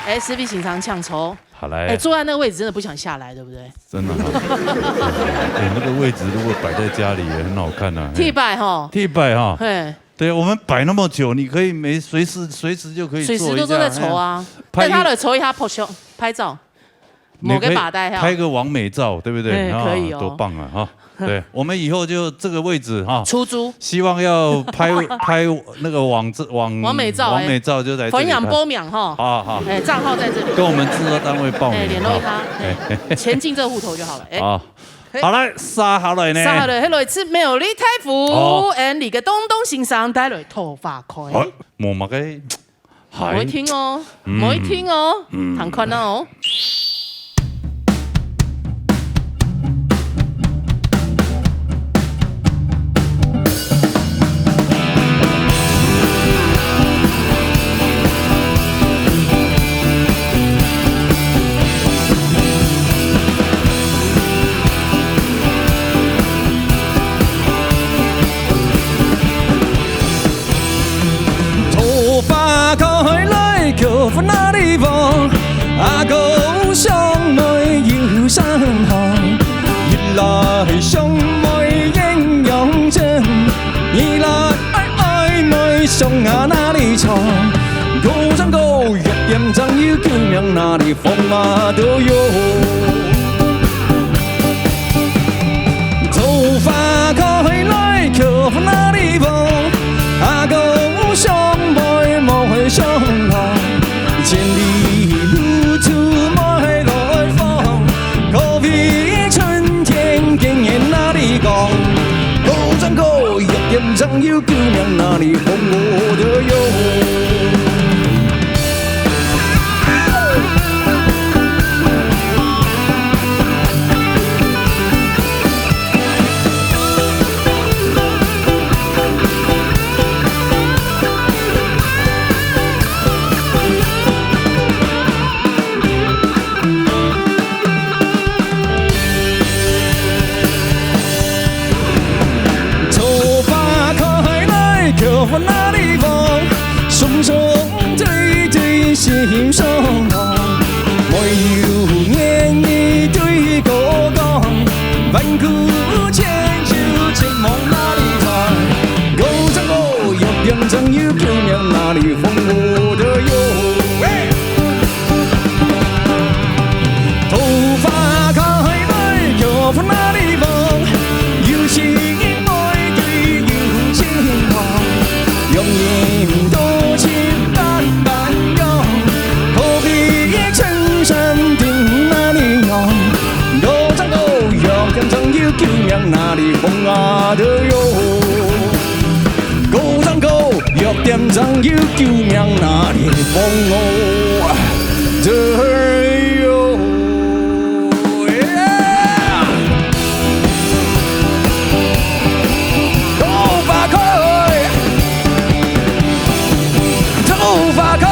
哎，是非欣賞搶籌。好來。哎，坐在那個位置真的不想下來，對不對？真的。哎，那個位置如果擺在家裡也很好看啊。替擺哈。替擺哈。對，我們擺那麼久，你可以隨時就可以坐一下。隨時都坐在籌啊。但他的籌一下拍照，某個把帶哈。拍個完美照，對不對？可以哦。多棒啊哈！ 对，我们以後就這個位置哈，出租，希望要拍那個網美照就在這裡。分享播秒哈，好，哎，賬號在這裡，跟我們製作單位報名，聯絡他，錢進這戶頭就好了。好，好來，沙下來呢？沙下來，迄來自苗栗太府，and 你嘅東欣賞帶來頭髮開。冇乜嘅，唔會聽哦，唔會聽哦，行困啦哦。 頭髮靠起來，腳分哪裡放？阿公。里风啊都有。头发开来靠哪里风？阿公上辈莫会相同，千里路途莫会来风，高飞春天竟然哪里讲？高山高，一点上有救命哪里风我都有。我哪里风，双双对对心相通，没有言语对歌讲，万古千秋情梦哪里传？高山高，有边上有救命哪里风我都有。头发开来，脚步哪里风，有心爱对有情梦。永远多情般般用，何必衬衫定哪里用？高山高，有点上有救命哪里风啊都有。高山高，有点上有救命哪里风哦都有。头发开。头发开，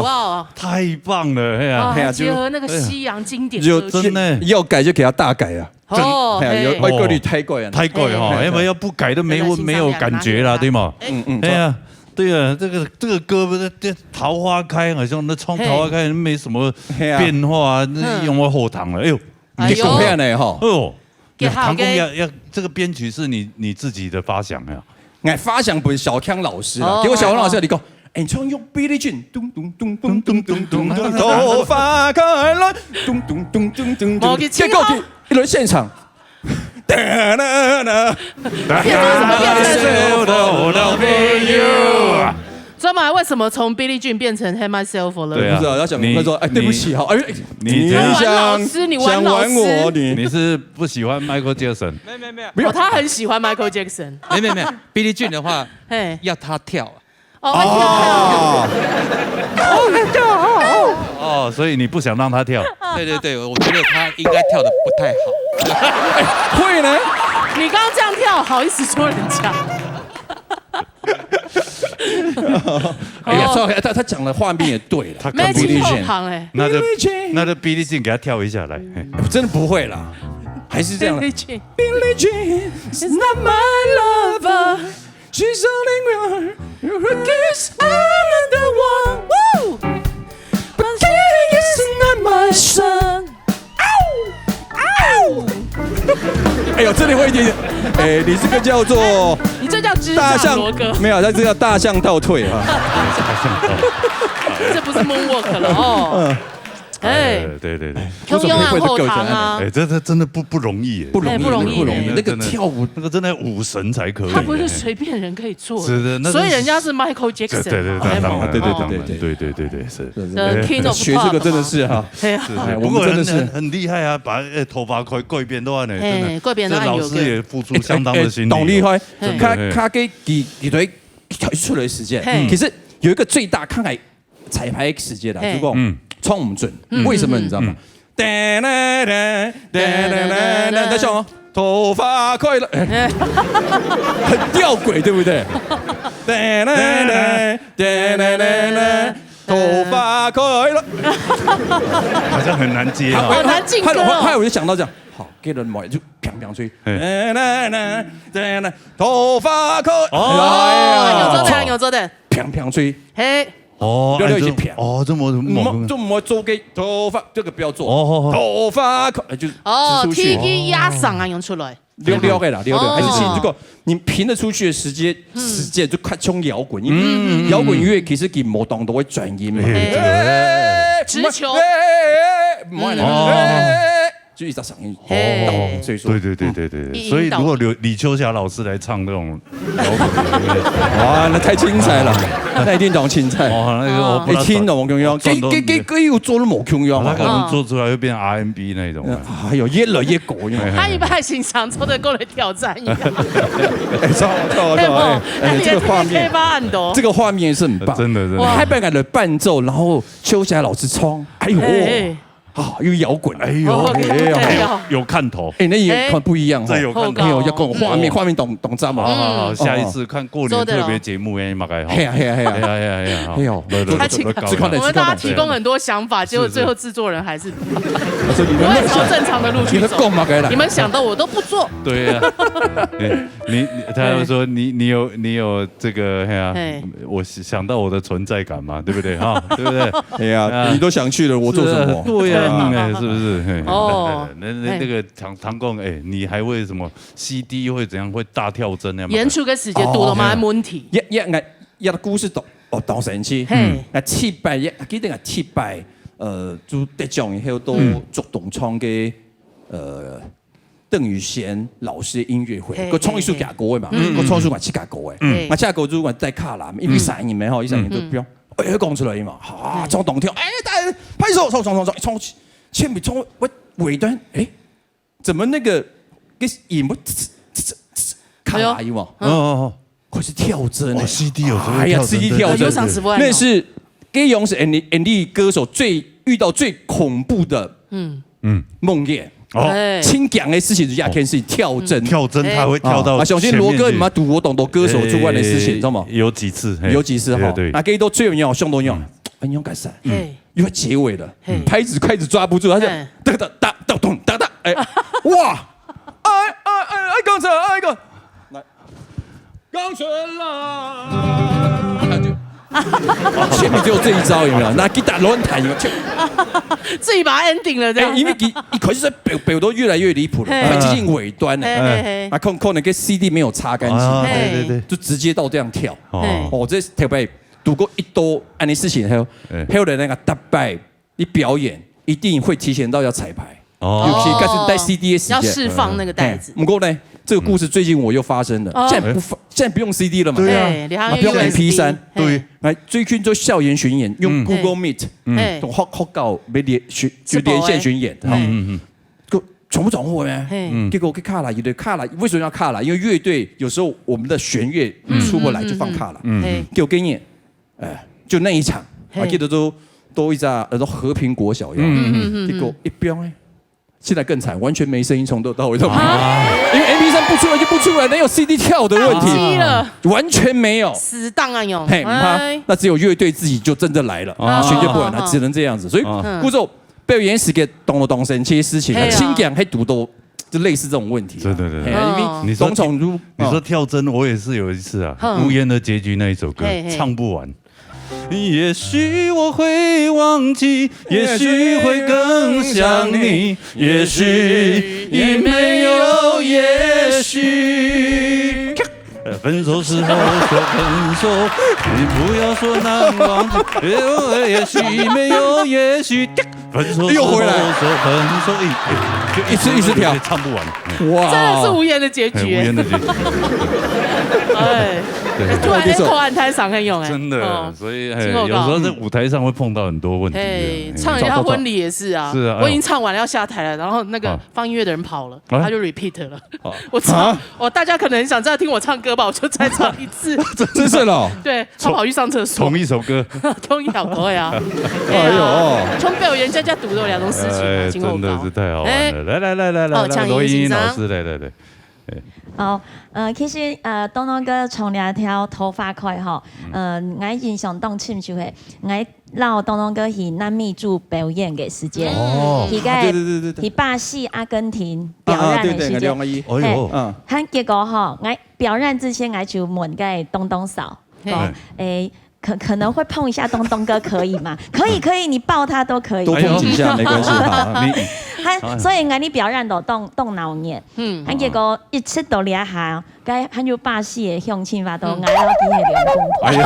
哇！太棒了，哎呀，结合那个西洋经典歌曲，真的要改就给他大改啊！哦，外国语太贵啊，太贵哈，因为要不改都没有感觉了，对吗？哎呀，对啊，这个歌不是桃花开，好像那窗桃花开没什么变化，那用我后堂了，哎呦，你够骗呢哈！哦，唐公要这个编曲是你自己的发想呀？哎，发想本小康老师啦，结果小康老师你讲。你唱用 Billie Jean， 咚咚咚咚咚咚咚咚，头发开来，咚咚咚咚咚咚，结果一轮现场，变成什么专门为什么从 Billie Jean 变成 Hate Myself 了？对啊，不知道要讲他说哎对不起哈，哎你想玩我，你是不喜欢 Michael Jackson？ 没有，他很喜欢 Michael Jackson。没有 Billie Jean 的话，要他跳。哦，所以你不想让他跳？对，我觉得他应该跳得不太好。会呢？你刚刚这样跳，好意思说人家？哎呀，他讲的画面也对了，他看 Billie Jean，那就 Billie Jean 给他跳一下来，真的不会啦，还是这样。Billie Jean is not my lover, she's only one, her kiss another one, woo, but he is not my son. 哎呦，这里会一点，哎，你这个叫做，你这叫大象罗哥，没有，这叫大象倒退啊，这不是 moonwalk 了哦。哎，对，慵慵懒后堂啊，哎，这真的不容易，不容易，那个跳舞那个真的武神才可以，他不是随便人可以做的，所以人家是 Michael Jackson， 对，是 King of Pop， 学这个真的是哈，不过真的是很厉害啊，把头发改变都按呢，真的，这老师也付出相当的心力，懂厉害，他给几队跳出来的时间，可是有一个最大看来彩排时间的，如果唱唔准，为什么你知道吗？再唱哦，头发快乐，很吊诡，对不对？头发快乐，好像很难接啊，好难进歌哦。后来我就想到这样，好，给人买就砰吹，头发可有做的，砰砰吹，嘿。溜一起撇这么猛，这么做给头发，这个不要做。头发就是踢踢压嗓啊，用出来。溜的啦，溜的。还是其实如果你平得出去的时间就快冲摇滚，因为摇滚乐其实给某档都会转音嘛。直球。就一直嗓音，所以说，对，所以如果李秋霞老师来唱那种摇滚，哇，那太精彩了，那一定懂精彩。哦，那个我一听懂我中央，给又做了某中央，他可能做出来会变 R&B 那种。哎呦，越来越狗，他一般欣赏做的够来挑战一样。超，这个画面，这个画面是很棒，真的。还扮演了伴奏，然后秋霞老师唱，哎呦。又摇滚，哎呦，有看头，那也看不一样，这有看头，要跟画面懂赞嘛。好，下一次看过年特别节目，马该好。嘿呀，哎呦，我们大家提供很多想法，结果最后制作人还是不会朝正常的路去走。你们想到我都不做。对呀，他说你有这个，我想到我的存在感嘛，对不对哈？对不对？哎呀，你都想去了，我做什么？对呀。是不是？那个唐公，你还会什么 CD 会怎样？会大跳针那样？演出嘅時間讀到冇問題。一個故事當神奇，700記得係700就得獎以後都做動創嘅鄧宇賢老師音樂會，個創意數架高嘅嘛，個創意數係7架高嘅，7架高如果在卡啦，因為3年咩嗬，1年都標。講出來嘛，衝動跳，大家拍手，衝，前面衝，尾端，怎麼那個給音卡啦嘛？可是跳針，CD 有時候，CD 跳針，那是給用是 Andy 歌手遇到最恐怖的夢魘。輕講的事情，亞天是跳針他會跳到。首先羅哥，你媽賭我懂得歌手之外的事情，知道嗎？有幾次哈。那給都最有用，相當用，很勇敢噻。因為結尾了，拍子快子抓不住，他就噠，哇，愛鋼城，來，鋼城啦。前面只有這一招，有沒有？拿吉他亂彈，有沒有？自己把它 ending 了，這樣。因為一開始表都越來越離譜了，快接近尾端了。可能跟 CD 沒有擦乾淨，對，就直接到這樣跳。這特別讀過一多安尼事情，還有的那個大拜，你表演一定會提前到要彩排，尤其開始帶 CD 的時間，要釋放那個帶子。不過呢，這個故事最近我又發生了，現在不用 CD 了嘛，對啊，不用 MP3，對，來最近做校園巡演，用 Google Meet，學搞沒連線巡演，全部轉貨咩？結果給卡啦，有的卡啦，為什麼要卡啦？因為樂隊有時候我們的弦樂出不來就放卡啦，給我給你，就那一場，我記得都一家和平國小一樣，結果一飆現在更慘，完全沒聲音，從頭到尾都沒有，因為 MP3 不出來就不出來，哪有 CD 跳的問題？完全沒有，死當啊用，那只有樂隊自己就真的來了，學就不然，只能這樣子。所以故作表演時嘅懂神這些事情，輕講還讀到就類似這種問題。對，你說跳針，我也是有一次啊，無言的結局那一首歌唱不完。也許我會忘記，也許會更想你，也許也沒有也許。分手時候說分手，你不要說難忘。也許沒有也許。分手時候說分手，就一直跳，唱不完。哇，真的是無言的結局。無言的結局。突然間口岸台上很用真的，所以有時候在舞台上會碰到很多問題。唱人家婚禮也是啊，我已經唱完了要下台了，然後那個放音樂的人跑了，他就 repeat 了。我唱，大家可能很想再聽我唱歌吧，我就再唱一次。真是了。對，他跑去上廁所。同一首歌。同一首歌呀。哎呦，從表演家讀咗兩種事情，真的是太好玩了。來，羅英英老師來。好，其實當嗰個從兩條頭髮開吼，我印象當深就係我绕东东哥去南美洲表演的时间，去巴西、阿根廷表演的时间。哎呦，han結果吼，我表演之前我就問個東東嫂，講可能會碰一下東東哥可以嗎？可以，你抱他都可以。多碰幾下沒關係。所以我你表演到動腦熱，han結果一出到呢一下，佢就巴西的鄉親話到嗌到佢係兩公婆。呢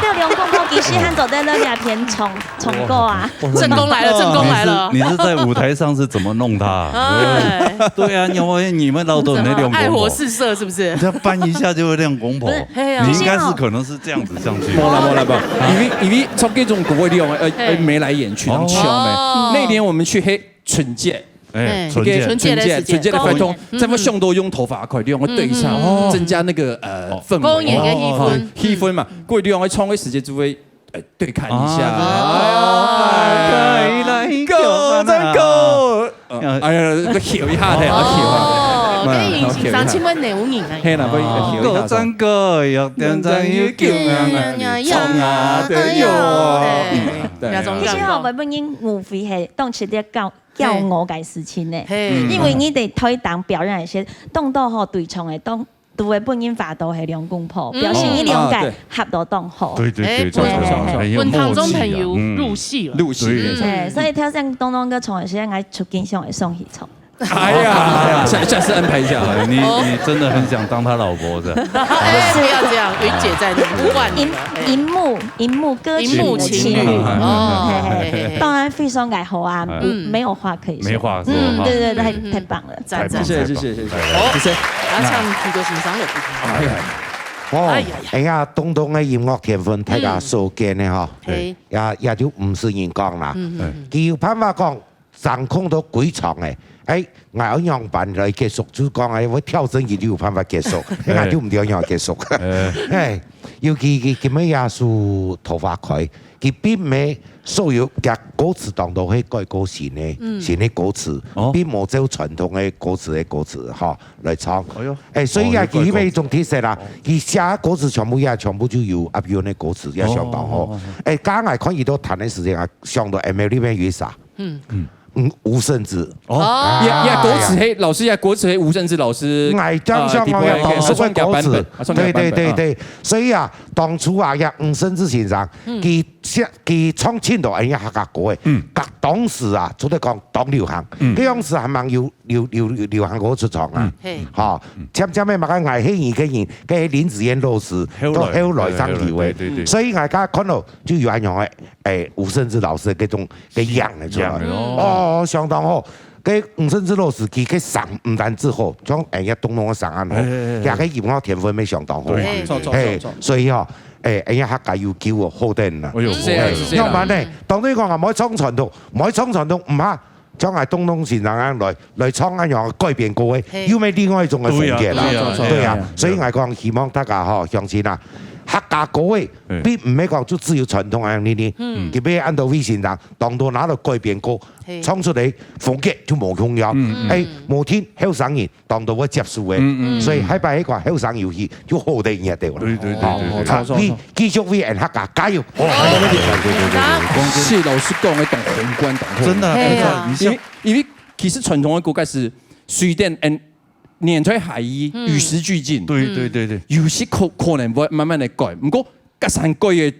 度兩公婆其實han做在那兩片重過啊。正宮來了。你是在舞台上是怎麼弄他？對啊，因為你們老多那兩公婆。愛火四射是不是？你搬一下就會兩公婆。你應該是可能是這樣子上去。冇啦，因為從這種國外地方眉來眼去，他們搶沒。那年我們去黑春節。春節的活動，咱們上都用頭髮快用個對唱，增加那個氛圍。公演嘅氣氛嘛，各地方會創個時間就會對看一下。哎呀，個跳一下的，跟影欣賞請問哪有人啊？係啦，個真個有點真要叫衝啊的喲。其實我本應無非係當時啲叫我嘅事情呢，因為你哋推檔表演些動到好對唱嘅當。都會本應發到係兩公婆，表示呢兩屆合到當好。對，問堂中朋友入戲了。所以挑戰東東哥唱嘅時間，我出經常會送去唱。哎呀，下次安排一下。你真的很想當他老婆的？是要這樣，雲姐在熒幕歌曲的情侶哦，當然非常愛好啊，沒有話可以說。沒話說。對，太棒了，讚。謝謝。好，阿唱幾個欣賞了。哎呀，東東嘅音樂天分大家所見嘅嗬，也就唔是人講啦，佢有辦法講掌控到幾場嘅。我有樣辦嚟結束，就講我跳繩佢就有辦法結束，我就唔點樣結束。尤其佢咩也是頭髮快，佢並沒所有嘅歌詞當到係改歌新嘅歌詞，並冇照傳統嘅歌詞嚇來唱。所以佢因為一種特色啦，佢寫歌詞全部就有阿標嘅歌詞也相當好。剛才看佢都彈嘅時間啊，上到 ML 裏面有啥？吳勝志歌詞係老師呀，歌詞係吳勝志老師。我將上我嘅當初嘅歌詞，對，所以啊，當初啊，吳勝志先生，佢創千度人家客家歌嘅，當時啊，做得講當流行，嗰樣時係咪流行歌出場啊？嚇，漸咩嘛？我係演嘅人，嘅林子嫣老師都後來生條嘅，所以大家看到就有一樣嘅吳勝志老師嗰種嘅樣嚟出來。相當好。佢吳勝志老師佢嘅嗓唔單止好，將東東嘅嗓音好，也嘅音樂天分咪相當好。所以人家客家要叫喎，好得人啊。要唔然呢，當你講唔可以唱傳統，唔嚇，將係東東先生來唱一樣改變歌嘅，要咩另外一種嘅風格啦。對啊，所以我講希望大家鄉親啊。客家歌嘅並唔係講就只有傳統樣呢啲，佢俾按照魏先生當到拿到改變歌，唱出嚟風格就冇同樣。無天後生人當到我接受嘅，所以喺擺一個後生遊戲就好得人哋啦。你繼續為人客家加油！謝老師講嘅懂宏觀，真的，因為其實傳統嘅歌係水電年代係與時俱進，對，有時可能會慢慢嚟改，不過隔三個月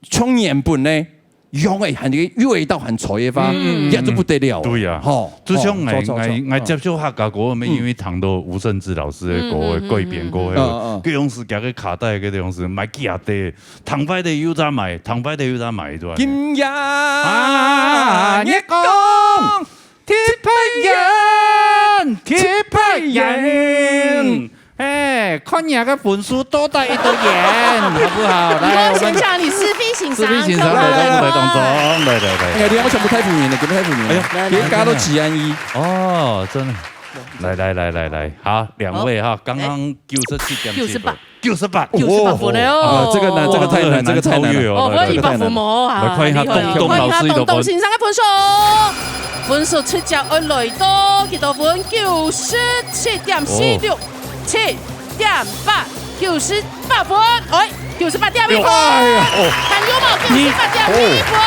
從原本呢，用嘅係啲味道很錯嘅話，也都不得了。對啊，就像我接觸客家歌，咪因為聽到吳勝志老師嘅歌嘅改編歌，嗰樣時夾個卡帶，嗰樣時買幾下地，糖塊地有得買，對。今日你講鐵皮人，看人嘅本書多帶一朵鹽，好不好？來，我們請你視頻欣賞，來，我全部太負面了，太負面了。別家都治安醫。哦，真的。來，好，兩位哈，剛剛98分了哦。這個太難，這個太難。哦，可以100分冇啊？來看一下東先生嘅分數。分數出腳按來到幾多分？97.46，7.8，98分。98.1分，很幽默，98.1分。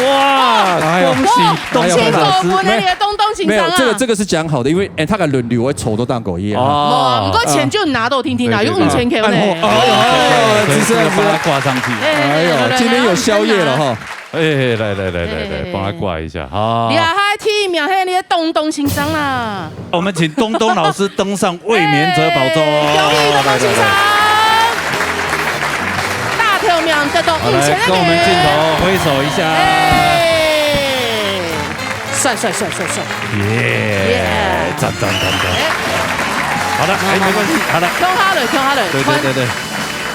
哇！恭喜恭喜老师，那你的东东请上啊。没有，这个是讲好的，因为他的轮流会抽到当狗一样。哦，不过钱就拿到听听啦，有5000 K 呢。只是把它挂上去。哎呦，今天有宵夜了哈。哎，来，帮他挂一下哈。厉害，T 秒黑你的东东请上啦。我们请东东老师登上卫冕者宝座。恭喜东东请上。大条秒得到5000的跟我们镜头挥手一下。帅！耶！赞！好的，没关系，好的。Q哈了，对。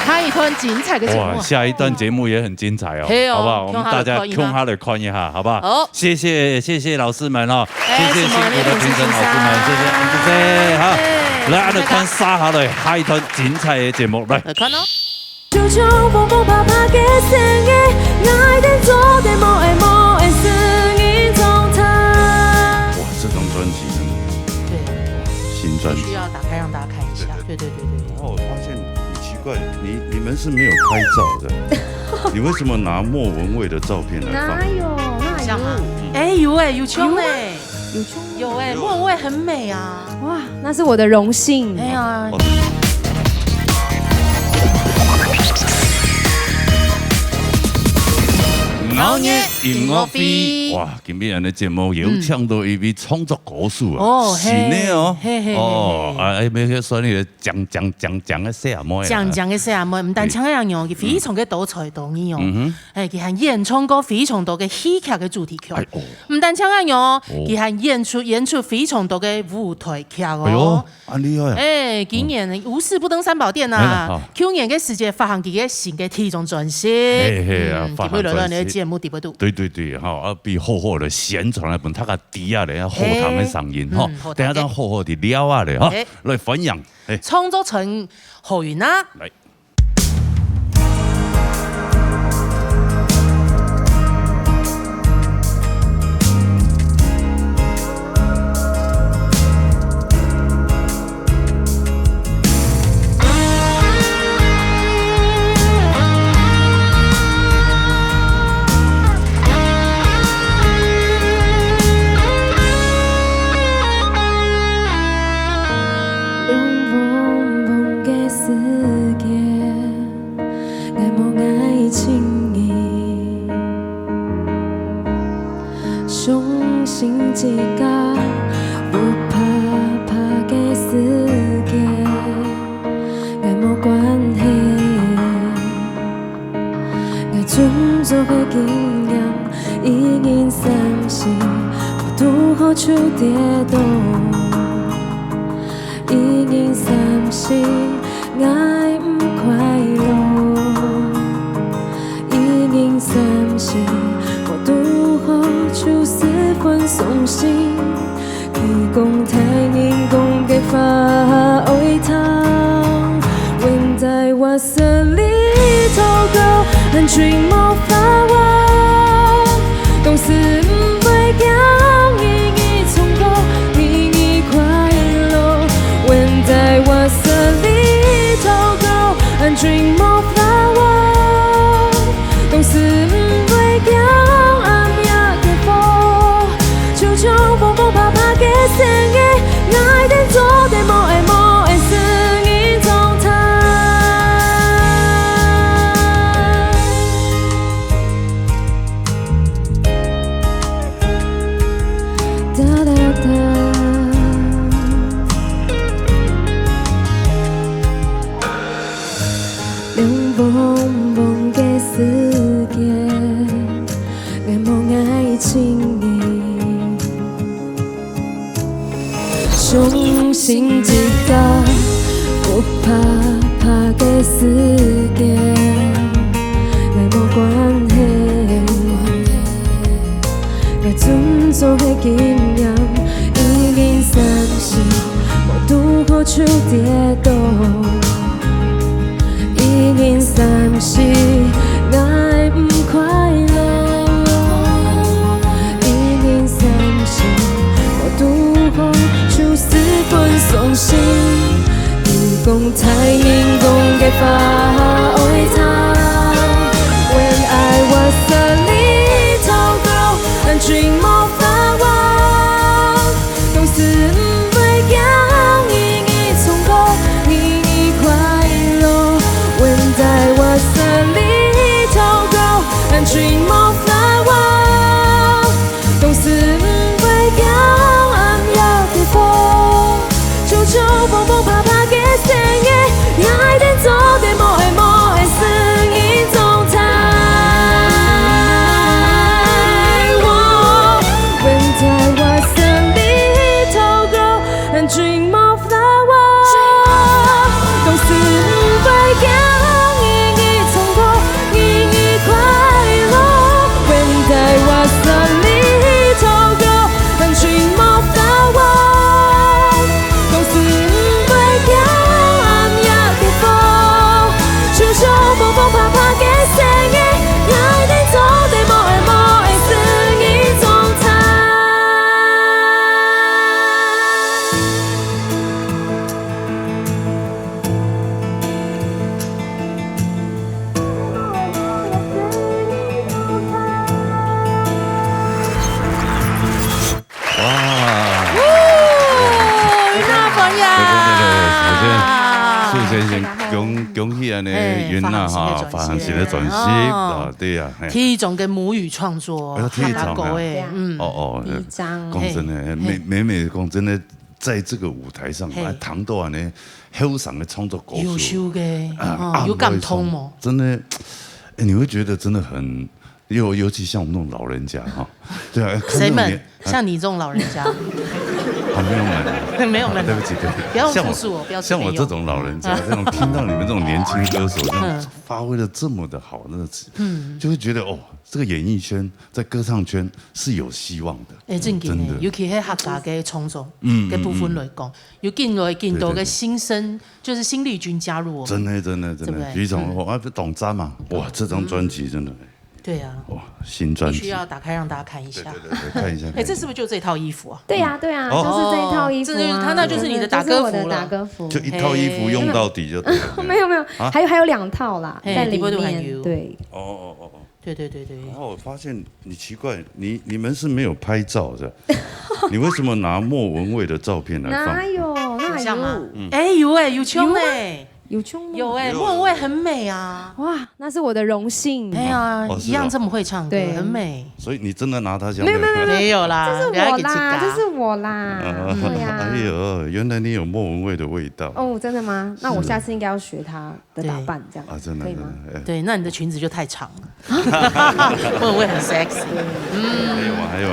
看一段精彩的节目。哇，下一段节目也很精彩哦，好不好？我们大家 Q 哈了看一下，好不好？好，谢谢老师们哦，谢谢辛苦的评审老师们，谢谢，好，来按着看沙哈了，下一段精彩的节目来看哦。哇，这张专辑真的，对，新专辑需要打开让大家看一下，对。然后我发现很奇怪，你们是没有拍照的，你为什么拿莫文蔚的照片来放？哪有？像吗？有胸哎，有哎，莫文蔚很美啊！哇，那是我的荣幸。哎呀。熬夜音乐会，哇！今天的节目有唱到一位创作歌手啊，是呢哦，要去说你讲的什么？讲的什么？唔但唱一样佢非常嘅多才多艺哦，佢係演唱過非常多嘅戲劇嘅主題曲，唔但唱一樣，佢係演出非常多嘅舞台劇哦。很厲害！今年無事不登三寶殿啊，去年嘅時節發行佢嘅新嘅體重專輯，點會來到你嘅節目點會度？對，哈，比好的宣傳一本，他個底下咧，後堂嘅聲音，哈，等下當好的料啊咧，哈，來分享。創作成何源啊？來。講太認講嘅花愛云娜朋友，首先恭喜安尼云娜哈发行新的专辑啊，对呀。第一种跟母语创作，第一种第一张。讲真的，美讲真的，在这个舞台上，唐豆安尼后上的创作歌手，优秀的有感通吗？真的，你会觉得真的很。尤其像我们那种老人家哈，对啊，谁们？像你这种老人家，没有们，没有们，对不起，不要复述我，不要像我这种老人家，这种听到你们这种年轻歌手这样发挥的这么的好，那就会觉得哦，这个演艺圈在歌唱圈是有希望的。真的，尤其喺客家嘅创作嘅部分来讲，有更多嘅新生，就是新力军加入我们。真的，比如说董詹嘛，哇，这张专辑真的。对啊，哇，新专辑必须要打开让大家看一下。对，看一下。这是不是就这套衣服啊？对呀，就是这一套衣服啊。他那就是你的打歌服了。打歌服。就一套衣服用到底就对了。没有，还有2套啦，在里面。对。对。然后我发现你奇怪，你们是没有拍照的，你为什么拿莫文蔚的照片来放？哪有？那像吗？有胸哎。有胸吗？有莫文蔚很美啊！哇，那是我的荣幸。哎呀，一样这么会唱歌，很美。所以你真的拿它相没有啦，这是我啦。对呀。哎呦，原来你有莫文蔚的味道。哦，真的吗？那我下次应该要学她的打扮，这样啊，真的可以吗？对，那你的裙子就太长了。莫文蔚很 sexy。还有。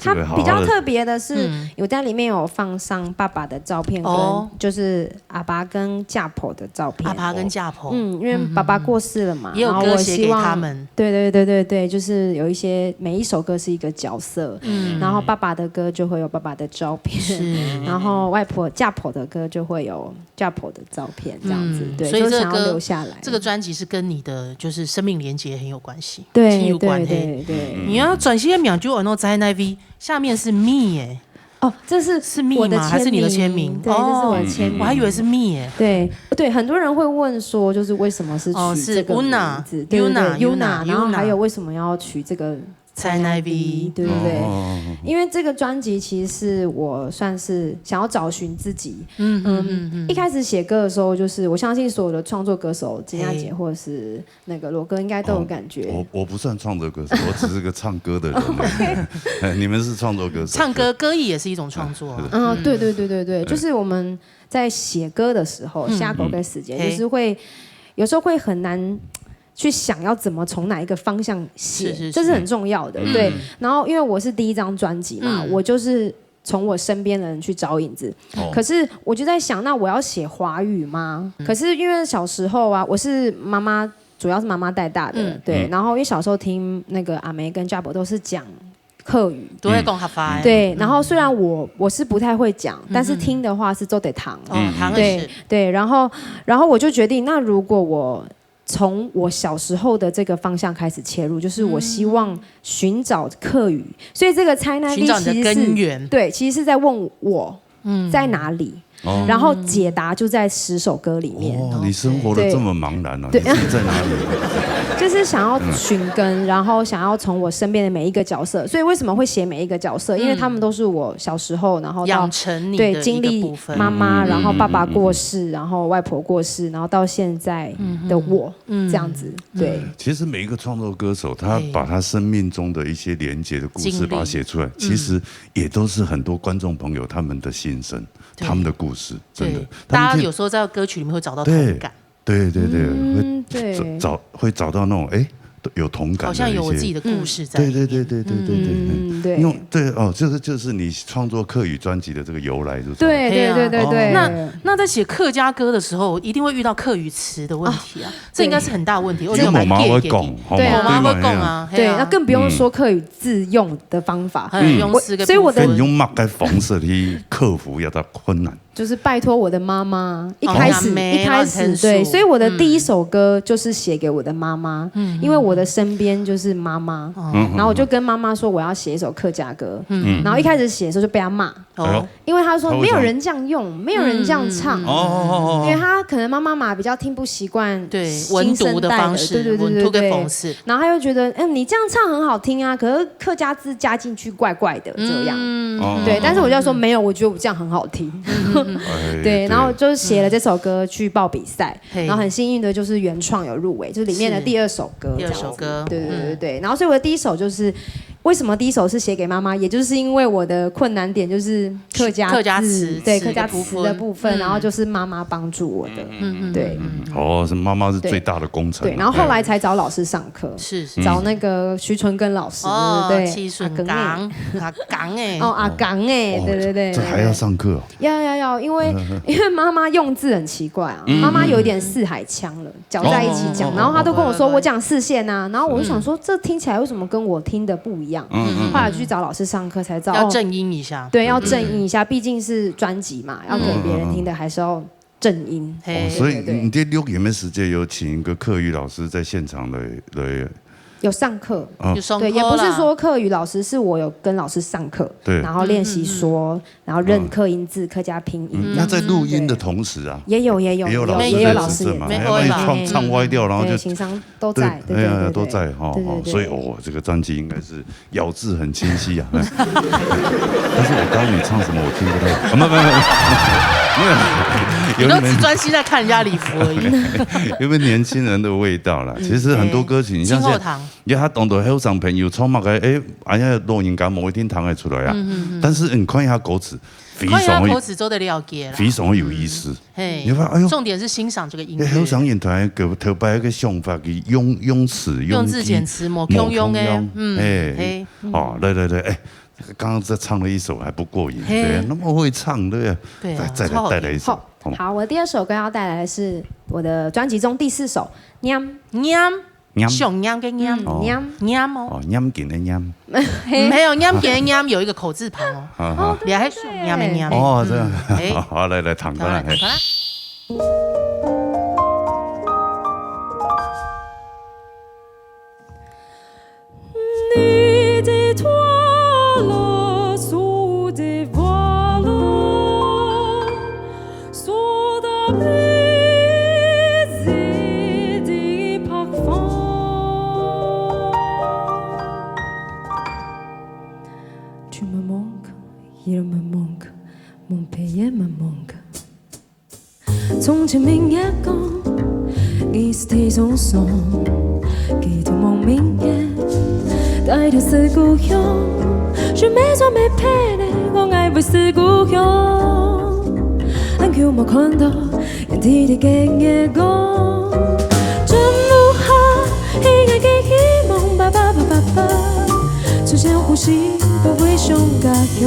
它比较特别的是，有在里面有放上爸爸的照片，跟就是阿爸跟嫁婆的照片。阿爸跟嫁婆，因为爸爸过世了嘛，也有歌写给他们。对，就是有一些每一首歌是一个角色，然后爸爸的歌就会有爸爸的照片，然后外婆嫁婆的歌就会有嫁婆的照片，这样子。对，所以这个留下来。这个专辑是跟你的就是生命连结很有关系，对，你要转些秒就按到在那 V 下面是 me 哎。哦，这是密吗？还是你的签名？对，这是我的签名。我还以为是密耶。对，很多人会问说，就是为什么是取这个名字？Yuna，然后还有为什么要取这个蔡乃 V？ 对不对？因为这个专辑其实是我算是想要找寻自己。一开始写歌的时候，就是我相信所有的创作歌手，金亚姐或者是那个罗哥，应该都有感觉。我不算创作歌手，我只是个唱歌的人。你们是创作歌手，唱歌歌艺也是一种创作。对，就是我们在写歌的时候，下狗跟时间，就是会有时候会很难。去想要怎么从哪一个方向写，这是很重要的。对，然后因为我是第一张专辑嘛，我就是从我身边的人去找影子。可是我就在想，那我要写华语吗？可是因为小时候啊，我是妈妈，主要是妈妈带大的，对。然后因为小时候听那个阿梅跟家宝都是讲客语，都会讲客家。对，然后虽然我是不太会讲，但是听的话是都得糖。对，然后我就决定，那如果我从我小时候的这个方向开始切入，就是我希望寻找客语，所以这个猜那 V 其实是根源，对，其实是在问我在哪里，然后解答就在10首歌里面。你生活的这么茫然啊？你在哪里？就是想要寻根，然后想要从我身边的每一个角色，所以为什么会写每一个角色？因为他们都是我小时候，然后养成你的经历妈妈，然后爸爸过世，然后外婆过世，然后到现在的我这样子。对，其实每一个创作歌手，他把他生命中的一些连结的故事把它写出来，其实也都是很多观众朋友他们的心声，他们的故事，真的。大家有时候在歌曲里面会找到同感。对，会找到那种有同感的，好像有我自己的故事在。对，就是你创作客语专辑的这个由来，就是对。那在写客家歌的时候，一定会遇到客语词的问题啊，这应该是很大问题。我就妈会讲，对啊，对，那更不用说客语字用的方法，所以我的用马该方式去克服一些困难。就是拜托我的妈妈。一开始对，所以我的第一首歌就是写给我的妈妈，因为我的身边就是妈妈，然后我就跟妈妈说我要写一首客家歌，然后一开始写的时候就被她骂，因为她说没有人这样用，没有人这样唱，因为她可能妈妈比较听不习惯文读的方式，对，然后她又觉得你这样唱很好听啊，可是客家字加进去怪怪的这样，对，但是我就说没有，我觉得我这样很好听，对，然后就是写了这首歌去报比赛，然后很幸运的就是原创有入围，就是里面的第2首歌，对，然后所以我的第1首就是为什么第1首是写给妈妈，也就是因为我的困难点就是客家词，对，客家词的部分，然后就是妈妈帮助我的，对，是妈妈是最大的功臣，对，然后后来才找老师上课，找那个徐纯根老师，对，阿港对，这还要上课？要，因为妈妈用字很奇怪啊，妈妈有一点四海腔了，搅在一起讲，然后她都跟我说我讲4线啊，然后我就想说这听起来为什么跟我听的不一样？后来去找老师上课才知道要正音一下，对，要正音一下，毕竟是专辑嘛，要给别人听的还是要正音。所以你这6个月时间有请一个客语老师在现场来有上课，对，也不是说客语老师，是我有跟老师上课，对，然后练习说，然后认客音字、客家拼音。那在录音的同时啊，也有老师嘛，唱歪掉，然后就情商都在，对，都在哈，所以这个专辑应该是咬字很清晰啊。但是我刚刚你唱什么我听不到，没有，你都只专心在看人家礼服而已。因为年轻人的味道啦，其实很多歌曲，你像现在。因为他懂得后上朋友充满个哎呀录音感某一天弹得出来啊，但是你看一下歌词，非常有意思。你发现，重点是欣赏这个音乐。后上演台个头摆一个想法，给用词用字遣词，莫空用哎，对，刚刚在唱了一首还不过瘾，对，那么会唱，对，再带来一首。好，我第2首歌要带来的是我的专辑中第4首《上音跟音哦，音紧的音，没有音紧的音有一个口字旁哦，你还上音的音哦，这样，好，来弹过来。从前明月光，你是天上霜，寄托梦明夜，带着思故乡。je me sens mes peines， 我愛會是故鄉。俺叫我看到人哋的經驗講，真無下喜愛嘅希望，爸爸爸爸爸，就像呼吸不會傷家鄉。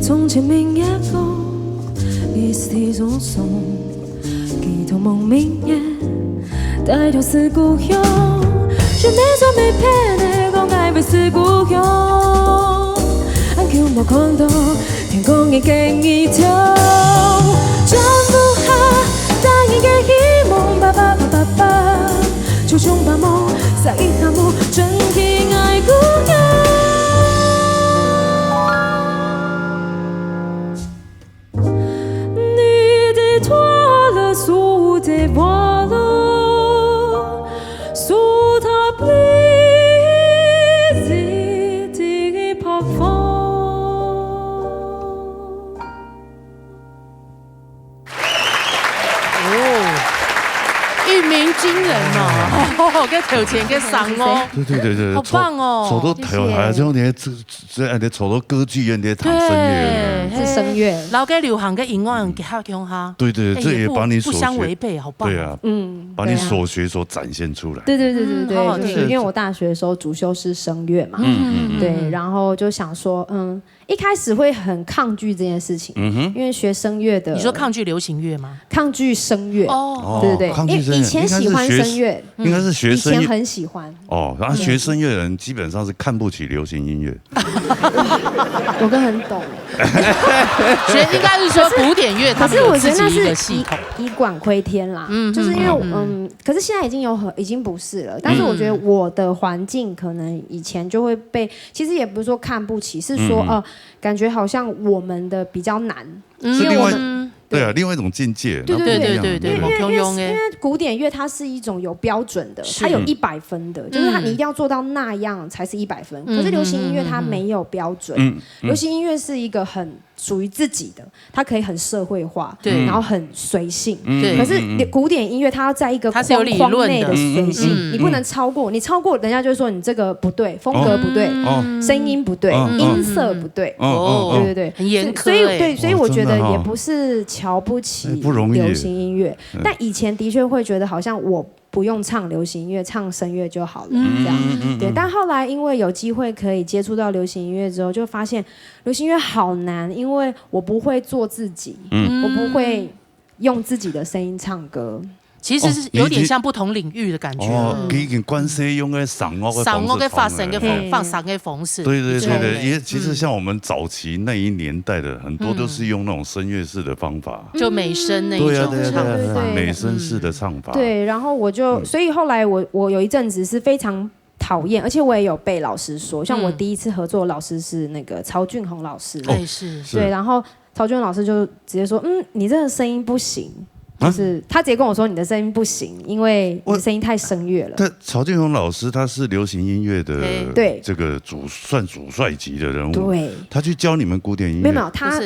從前明月光，你是天上霜，寄托夢明夜，帶着思故鄉。je me sens mes peines， 我愛會是故鄉。俺叫我看到天空已經一條，將不下答應嘅希望，爸爸爸爸爸，就像把夢撒一下木，真心愛故鄉。sous tes voiles, sous ta plaisir tes parfums。一鸣惊人哦，跟有钱给赏哦。对，好棒哦！丑都台湾这种你丑都歌剧院的唐声乐，是声乐，然后给流行跟音乐给他用哈。对，这也把你不相违背，好棒。对啊，把你所学所展现出来。对，就是因为我大学的时候主修是声乐嘛，对，然后就想说，一开始会很抗拒这件事情，因为学声乐的，你说抗拒流行乐吗？抗拒声乐，对，抗拒声乐。以前喜欢声乐，应该是学声乐，以前很喜欢。然后学声乐的人基本上是看不起流行音乐。我哥很懂，应该是说古典乐，可是我觉得那是以管窥天啦，就是因为可是现在已经不是了。但是我觉得我的环境可能以前就会被，其实也不是说看不起，是说感觉好像我们的比较难，因为我们。对啊，另外一种境界。对，因为古典乐它是一种有标准的，它有100分的，就是你一定要做到那样才是100分。可是流行音乐它没有标准，流行音乐是一个很属于自己的，它可以很社会化，然后很随性。可是古典音乐它要在一个框内的随性，你不能超过，你超过人家就说你这个不对，风格不对，声音不对，音色不对。对，很严苛。所以我觉得也不是瞧不起流行音乐，但以前的确会觉得好像我不用唱流行音乐，唱声乐就好了，这样。对，但后来因为有机会可以接触到流行音乐之后，就发现流行音乐好难，因为我不会做自己，我不会用自己的声音唱歌。其实是有点像不同领域的感觉。已经关系用嘅嗓樂嘅發聲嘅放嗓嘅方式。對，也其實像我們早期那一年代的，很多都是用那種聲樂式的方法，就美聲那一種唱法，美聲式的唱法。對，然後我就，所以後來我有一陣子是非常討厭，而且我也有被老師說，像我第一次合作的老師是那個曹俊宏老師，對，然後曹俊宏老師就直接說，你這個聲音不行。就是他直接跟我說你的聲音不行，因為你的聲音太聲樂了。但曹俊宏老師他是流行音樂的這個算主帥級的人物，對，他去教你們古典音樂。沒有，他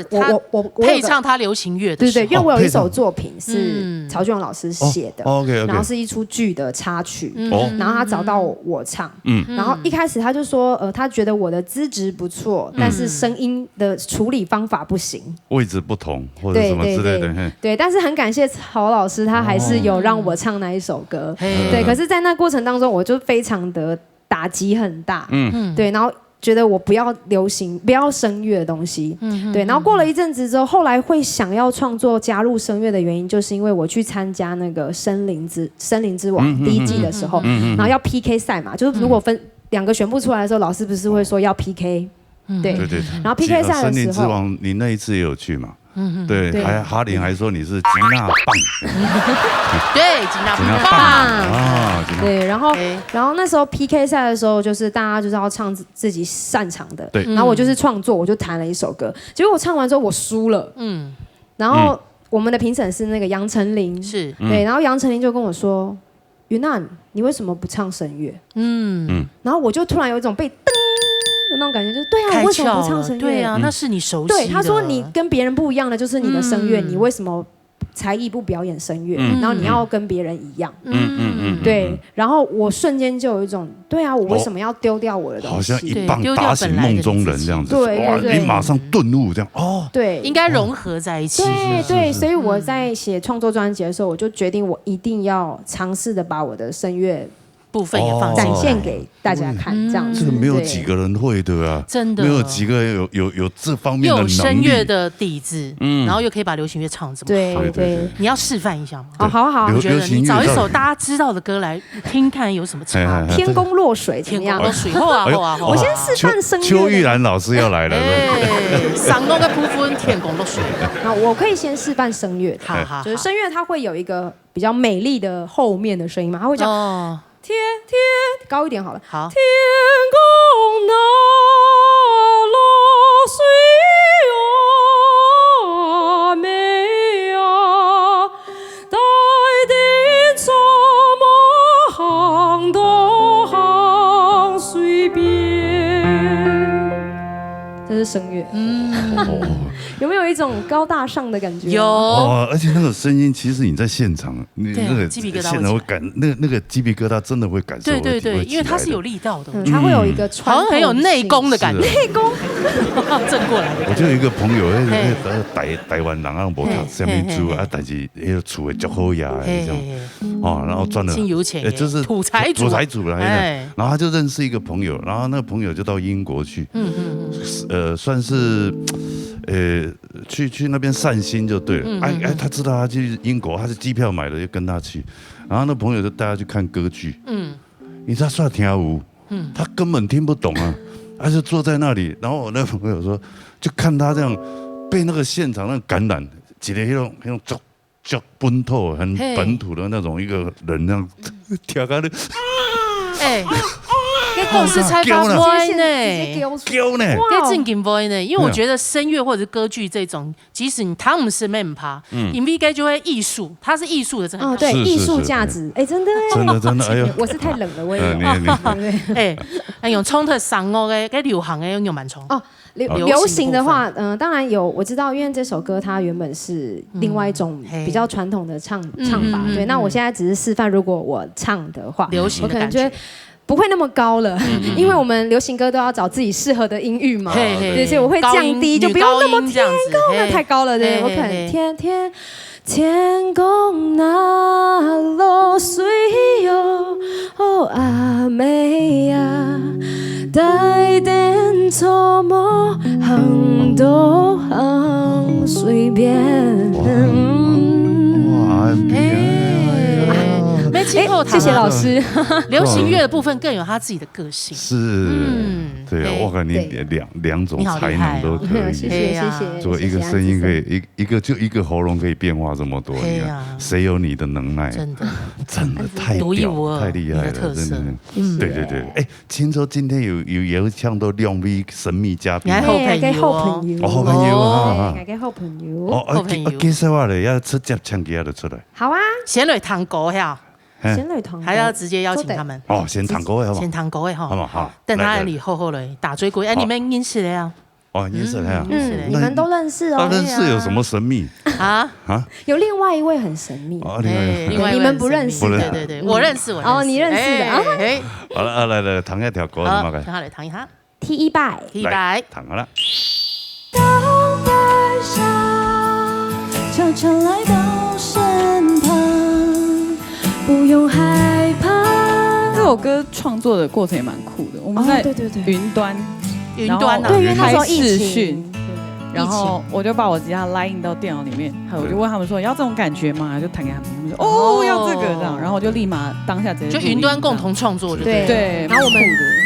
配唱他流行樂的時候，對，因為我有一首作品是曹俊宏老師寫的，然後是一出劇的插曲，然後他找到我唱，然後一開始他就說，他覺得我的資質不錯，但是聲音的處理方法不行，位置不同或者什麼之類的。對，但是很感謝曹老師，他還是有讓我唱那一首歌。對，可是在那過程當中，我就非常的打擊很大。對，然後覺得我不要流行，不要聲樂的東西。對，然後過了一陣子之後，後來會想要創作加入聲樂的原因，就是因為我去參加那個森林之王第一季的時候，然後要 PK 賽嘛，就是如果分2個選不出來的時候，老師不是會說要 PK。對，然後 PK 賽的時候，森林之王你那一次也有去嘛？對，哈林還說你是吉娜棒，對，吉娜棒對，然後那時候 PK 賽的時候，就是大家就是要唱自己擅長的，對，然後我就是創作，我就彈了一首歌，結果我唱完之後我輸了，然後我們的評審是那個楊丞琳，是，對，然後楊丞琳就跟我說，雲娜，你為什麼不唱聲樂？然後我就突然有一種被那種感覺，就是對啊，我為什麼不唱聲樂？對啊，那是你熟悉的。對，他說你跟別人不一樣的，就是你的聲樂，你為什麼才藝不表演聲樂？然後你要跟別人一樣。對，然後我瞬間就有一種，對啊，我為什麼要丟掉我的東西？好像一棒打醒夢中人這樣子，對，你馬上頓悟這樣，哦，對，應該融合在一起。對，所以我在寫創作專輯的時候，我就決定我一定要嘗試的把我的聲樂部分也放展現給大家看，這樣子。這個沒有幾個人會的啊，真的，沒有幾個有這方面的能力，又有聲樂的底子，然後又可以把流行樂唱這麼好。對，你要示範一下嗎？好，我覺得你找一首大家知道的歌來聽，看有什麼差。天公落水怎麼樣？天公落水，好啊。我先示範聲樂。邱玉蘭老師要來了。嗓弄個部分，天公落水。那我可以先示範聲樂，好，就是聲樂它會有一個比較美麗的後面的聲音嘛，它會講。天高一點好了。好。天公那落水啊，美啊，大地怎麼行都行水邊。這就是声乐。有没有一种高大上的感觉？有。而且那个声音，其实你在现场，你那个鸡皮疙瘩现场会感，那个鸡皮疙瘩真的会感受。对，因为它是有力道的，它会有一个传统，好像很有内功的感觉。内功，正过来。我就有一个朋友，台湾人啊，无读什么书啊，但是那个厝的足好呀，这种然后赚了，就是土财主来的。然后他就认识一个朋友，然后那个朋友就到英国去，算是去那边散心就对了。他知道他去英国，他是机票买了就跟他去，然后那朋友就带他去看歌剧。你知道算跳舞，他根本听不懂啊，他就坐在那里，然后我那个朋友说，就看他这样被那个现场那个感染，几个那种足本土很本土的那种一个人那样跳开的。公司才发voice 呢，给正经 voice 呢，因为我觉得声乐或者歌剧这种，即使你他们是没怕，因为该就会艺术，它是艺术的这个对艺术价值，真的，哎呦，我是太冷了，我也有，用冲特上哦的，跟流行的用蛮冲哦。流行的话，当然有，我知道，因为这首歌它原本是另外一种比较传统的唱法，对。那我现在只是示范，如果我唱的话，我可能觉得不会那么高了，因为我们流行歌都要找自己适合的音域嘛，对，所以我会降低，就不用那么天高，那太高了，对，我可能天空那落水哟，阿妹呀，带点错摸，行都行随便。谢谢老师。流行乐的部分更有他自己的个性。是，对，我感觉两种才能都可以。谢谢。做一个声音可以一个喉咙可以变化这么多，你看谁有你的能耐？真的太独一无二，太厉害了，真的。对。听说今天有唱到2位神秘嘉宾，好朋友，好朋友啊，好朋友。介绍下来要直接唱给他的出来。好啊，先来唱歌呀。先来堂，还要直接邀请他们先唱歌好不好？先唱歌哈，好不好？等他来里后来打追归，你们认识的呀？认识的呀。你们都认识哦。认识有什么神秘啊？有另外一位很神秘，你们不认识？对，我认识。哦，你认识的啊？好了，来，弹一条歌，好，让他来弹一下。T100，弹好了。当白纱悄悄来到身旁，不用害怕。这首歌创作的过程也蛮酷的，我们在云端，对，因为那时候视讯，然后我就把我吉他拉印到电脑里面，我就问他们说要这种感觉吗？就弹给他们，他们说要这个这样，然后我就立马当下直接就云端共同创作，对，然后我们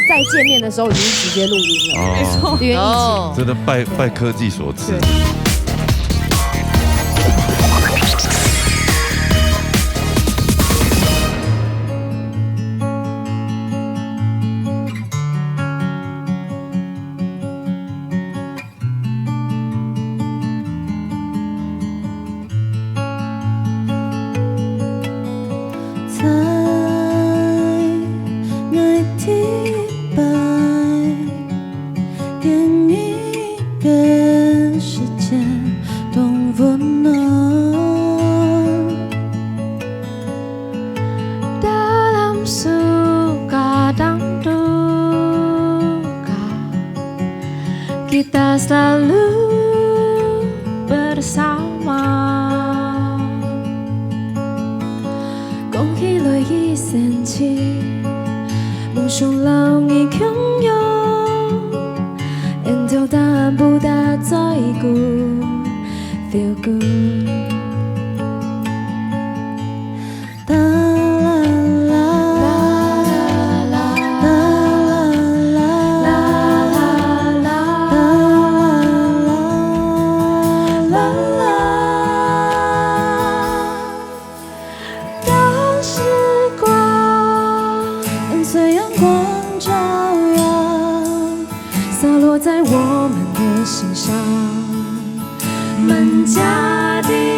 在见面的时候已经直接录音了，没错，因为一起，真的拜科技所赐。Kita selalu bersama， 講起來已神奇，夢想留你擁有，然後答案不打在乎 ，feel good。在我们的心上，满家的。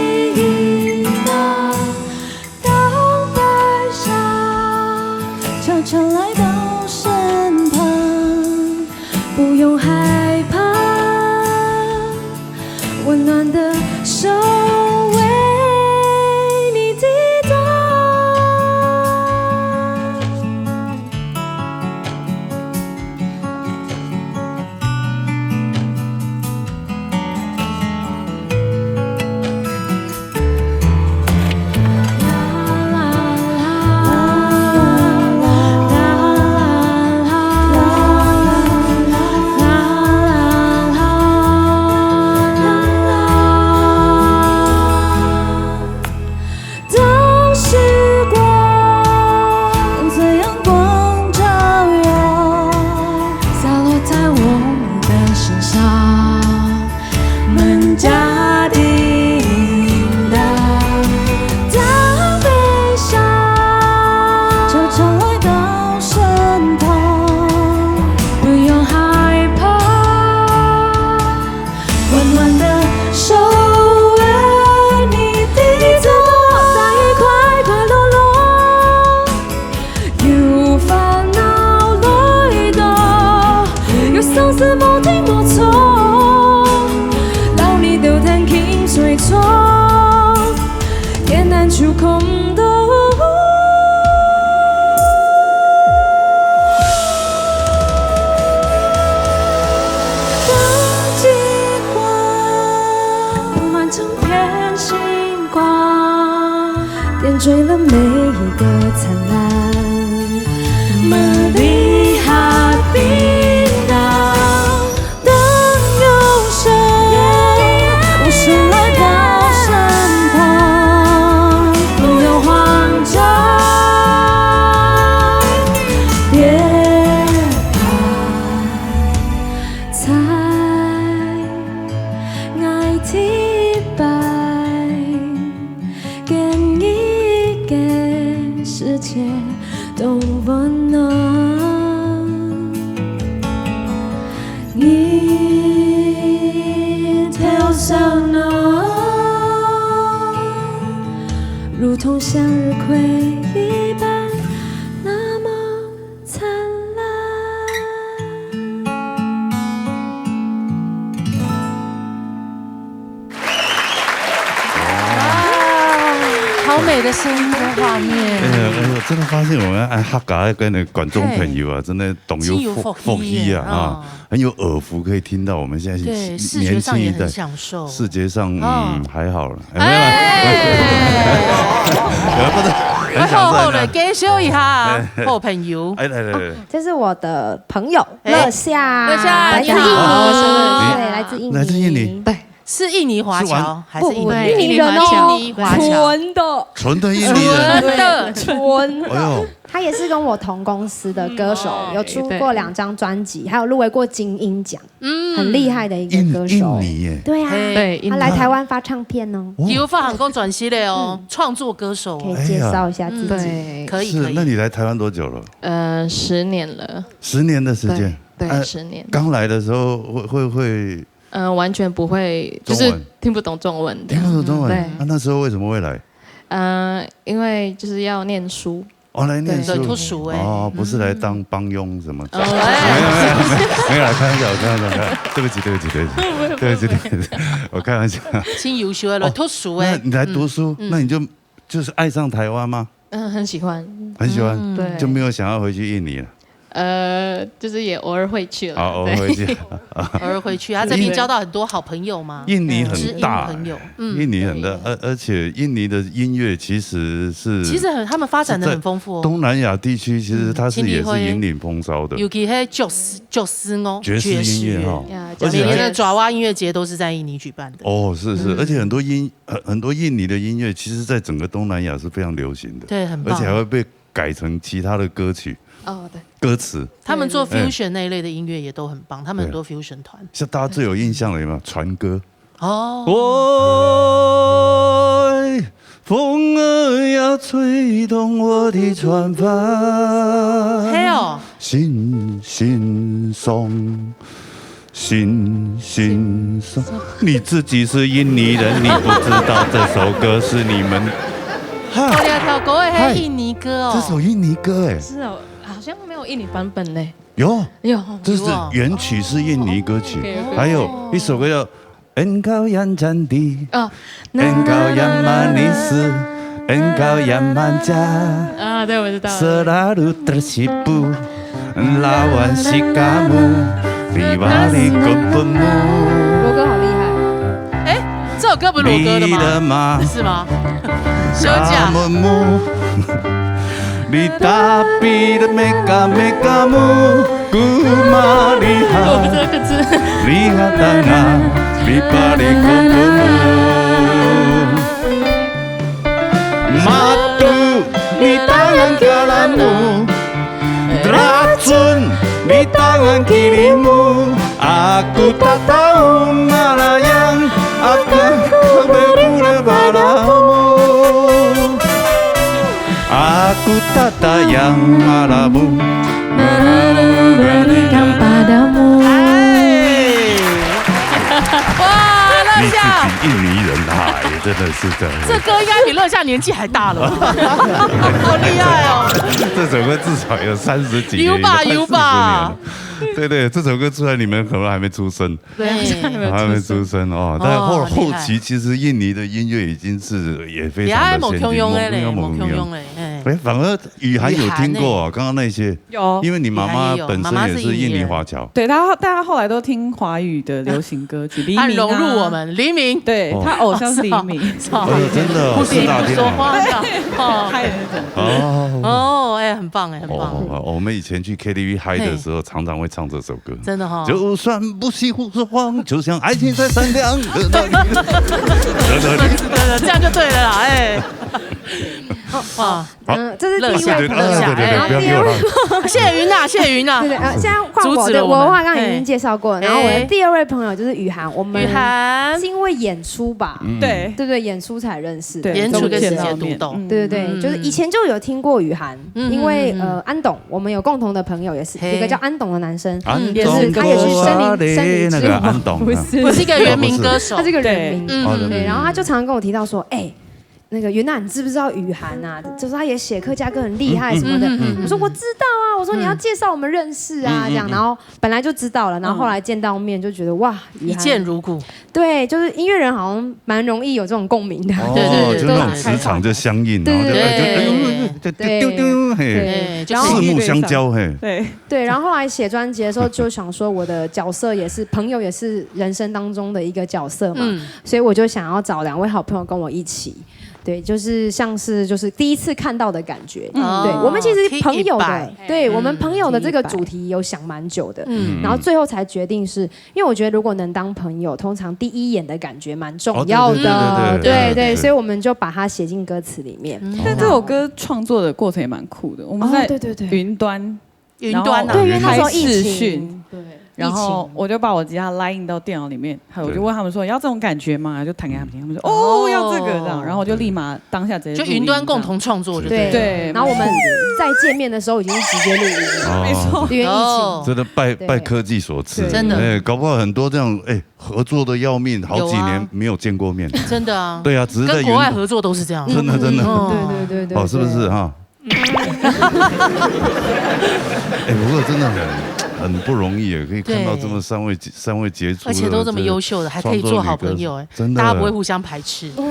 梦向日葵一般那么灿烂。好美的声音跟画面。我真的发现我们客家跟那观众朋友啊，真的懂有福音啊，很有耳福，可以听到我们现在对视觉上也很享受，视觉上还好了。好好的介绍一下好朋友。来，这是我的朋友乐夏，乐夏来自印尼，对，来自印尼，对。是印尼华侨还是印尼人哦？印尼华侨，纯的印尼人，纯的。他也是跟我同公司的歌手，有出过2张专辑，还有入围过金鹰奖，很厉害的一个歌手。印尼耶，对啊，他来台湾发唱片哦，有发行公转系列哦，创作歌手，可以介绍一下自己。可以。是，那你来台湾多久了？10年了。10年的时间。对，10年。刚来的时候会。完全不会，就是听不懂中文的。听不懂中文，对。那时候为什么会来？因为就是要念书。来念书，读书哎。不是来当帮佣什么？没有，开玩笑，对不起，我开玩笑。真优秀了，读书哎。那你来读书，那你就是爱上台湾吗？很喜欢。很喜欢，对，就没有想要回去印尼了。就是也偶尔会去了，偶尔回去，偶尔回去。他这边交到很多好朋友嘛。印尼很大，印尼很大，而且印尼的音乐其实他们发展的很丰富哦。东南亚地区其实它也是引领风骚的，尤其是爵士哦，爵士音乐哈，而且每年的爪哇音乐节都是在印尼举办的。是，而且很多印尼的音乐，其实在整个东南亚是非常流行的，对，很棒，而且还会被改成其他的歌曲。对，歌词，他们做 fusion 那一类的音乐也都很棒，他们很多 fusion 团。像大家最有印象的有没有？船歌。风儿呀，吹动我的船帆。嘿哦。心松。你自己是印尼人，你不知道这首歌是你们。我俩跳歌的是印尼歌哦。这首印尼歌哎。是哦。好像没有印尼版本嘞，有，这是原曲是印尼歌曲，还有一首歌叫《Engkau yang Cantik》，Engkau yang Manis， Engkau yang Manja， 对，我知道。Selalu tersipu lawan sikapmu di balik kebunmu。罗哥好厉害。这首歌不是罗哥的吗？是吗？休假。Di tapi mekamu ku melihat tanah di balik kubumu madu di tangan kananmu racun di tangan kirimu aku tak tahu mana yang akan berguna padamu Aku tak tayang malammu berikan padamu。哇，乐夏，印尼人真的是这样。这歌应该比乐夏年纪还大了，好厉害哦！这首歌至少有30几年，有吧？对，这首歌出来你们可能还没出生，对，还没出生哦。但后期其实印尼的音乐已经是也非常的先进，反而雨涵有听过刚刚那些，有，因为你妈妈本身也是印尼华侨，对，大家后来都听华语的流行歌曲，黎明，他融入我们，黎明，对他偶像是黎明，真的4大天王，嗨的那种，很棒很棒。我们以前去 KTV 嗨的时候，常常会唱这首歌，真的哈。就算不惜说谎，就像爱情在闪亮的那里。这样就对了啦，哇，这是第一位朋友，第二位，谢云娜，对，现在换我，对，我的话刚刚已经介绍过了，然后我的第2位朋友就是雨涵，我们是因为演出吧，对，演出才认识，演出跟世界读懂，对，就是以前就有听过雨涵，因为安董，我们有共同的朋友也是一个叫安董的男生，也是他也是森林之王，不是一个原名歌手，他是一个人名，对，然后他就常常跟我提到说，那个云娜，你知不知道雨涵啊？就是他也写客家歌很厉害什么的。我说我知道啊，我说你要介绍我们认识啊，这样。然后本来就知道了，然后后来见到面就觉得哇，一见如故。对，就是音乐人好像蛮容易有这种共鸣的。对，就那种磁场就相应，然后就丢丢嘿，四目相交嘿。对，然后后来写专辑的时候就想说，我的角色也是朋友，也是人生当中的一个角色嘛，所以我就想要找2位好朋友跟我一起。对，就是像是就是第一次看到的感觉。对，我们其实朋友的，对我们朋友的这个主题有想蛮久的，然后最后才决定是，因为我觉得如果能当朋友，通常第一眼的感觉蛮重要的。对，所以我们就把它写进歌词里面。但这首歌创作的过程也蛮酷的，我们在云端对，因为那时候疫情，对。然后我就把我吉他拉印到电脑里面，我就问他们说要这种感觉吗？就弹给他们听，他们说哦要这个这样，然后我就立马当下直接就云端共同创作，对。然后我们在见面的时候已经直接录音了，没错，因为疫情真的拜科技所赐，真的，搞不好很多这样合作的要命，好几年没有见过面，真的啊，对啊，只是在跟国外合作都是这样，真的，对，哦，是不是哈？不过真的很不容易，可以看到这么三位杰出，而且都这么优秀的，还可以做好朋友，真的，大家不会互相排斥。真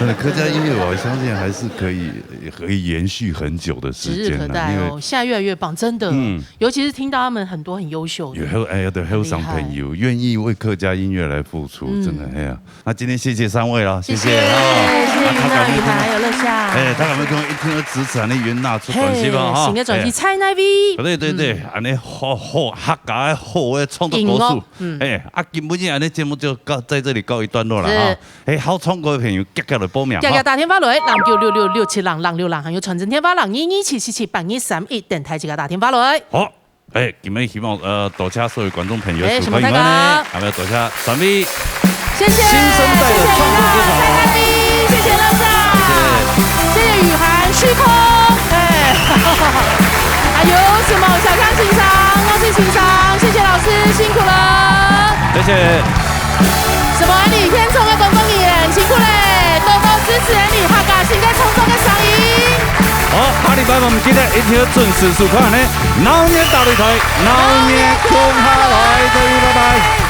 的，客家音乐我相信还是可以延续很久的时间，指日可待哦。现在越来越棒，真的，尤其是听到他们很多很优秀的，还有上朋友愿意为客家音乐来付出，真的那今天谢谢3位了，谢谢云娜、雨涵还有乐夏，他敢要跟我一听支持你云娜出专辑嘛新的专辑《蔡乃威》，对，安尼好客家好的创作歌手，基本上安尼节目就在这里告一段落了哈。好创作的朋友接下来报名。大家打电话来，96667人6人，还有传真电话222777831电台，打电话来。好，今日希望多谢所有观众朋友收看呢，还有多谢3位，谢谢新生代的创作歌手，谢谢乐夏，谢谢雨涵虚空，还有什么小康情商、忘记情商，谢谢老师辛苦了，谢谢。什么安利天冲的公公演辛苦嘞，多多支持安利客家新的冲冲的上映。好，下礼拜我们记得一定要准时收看呢，老年大擂台，老年空下来，拜拜。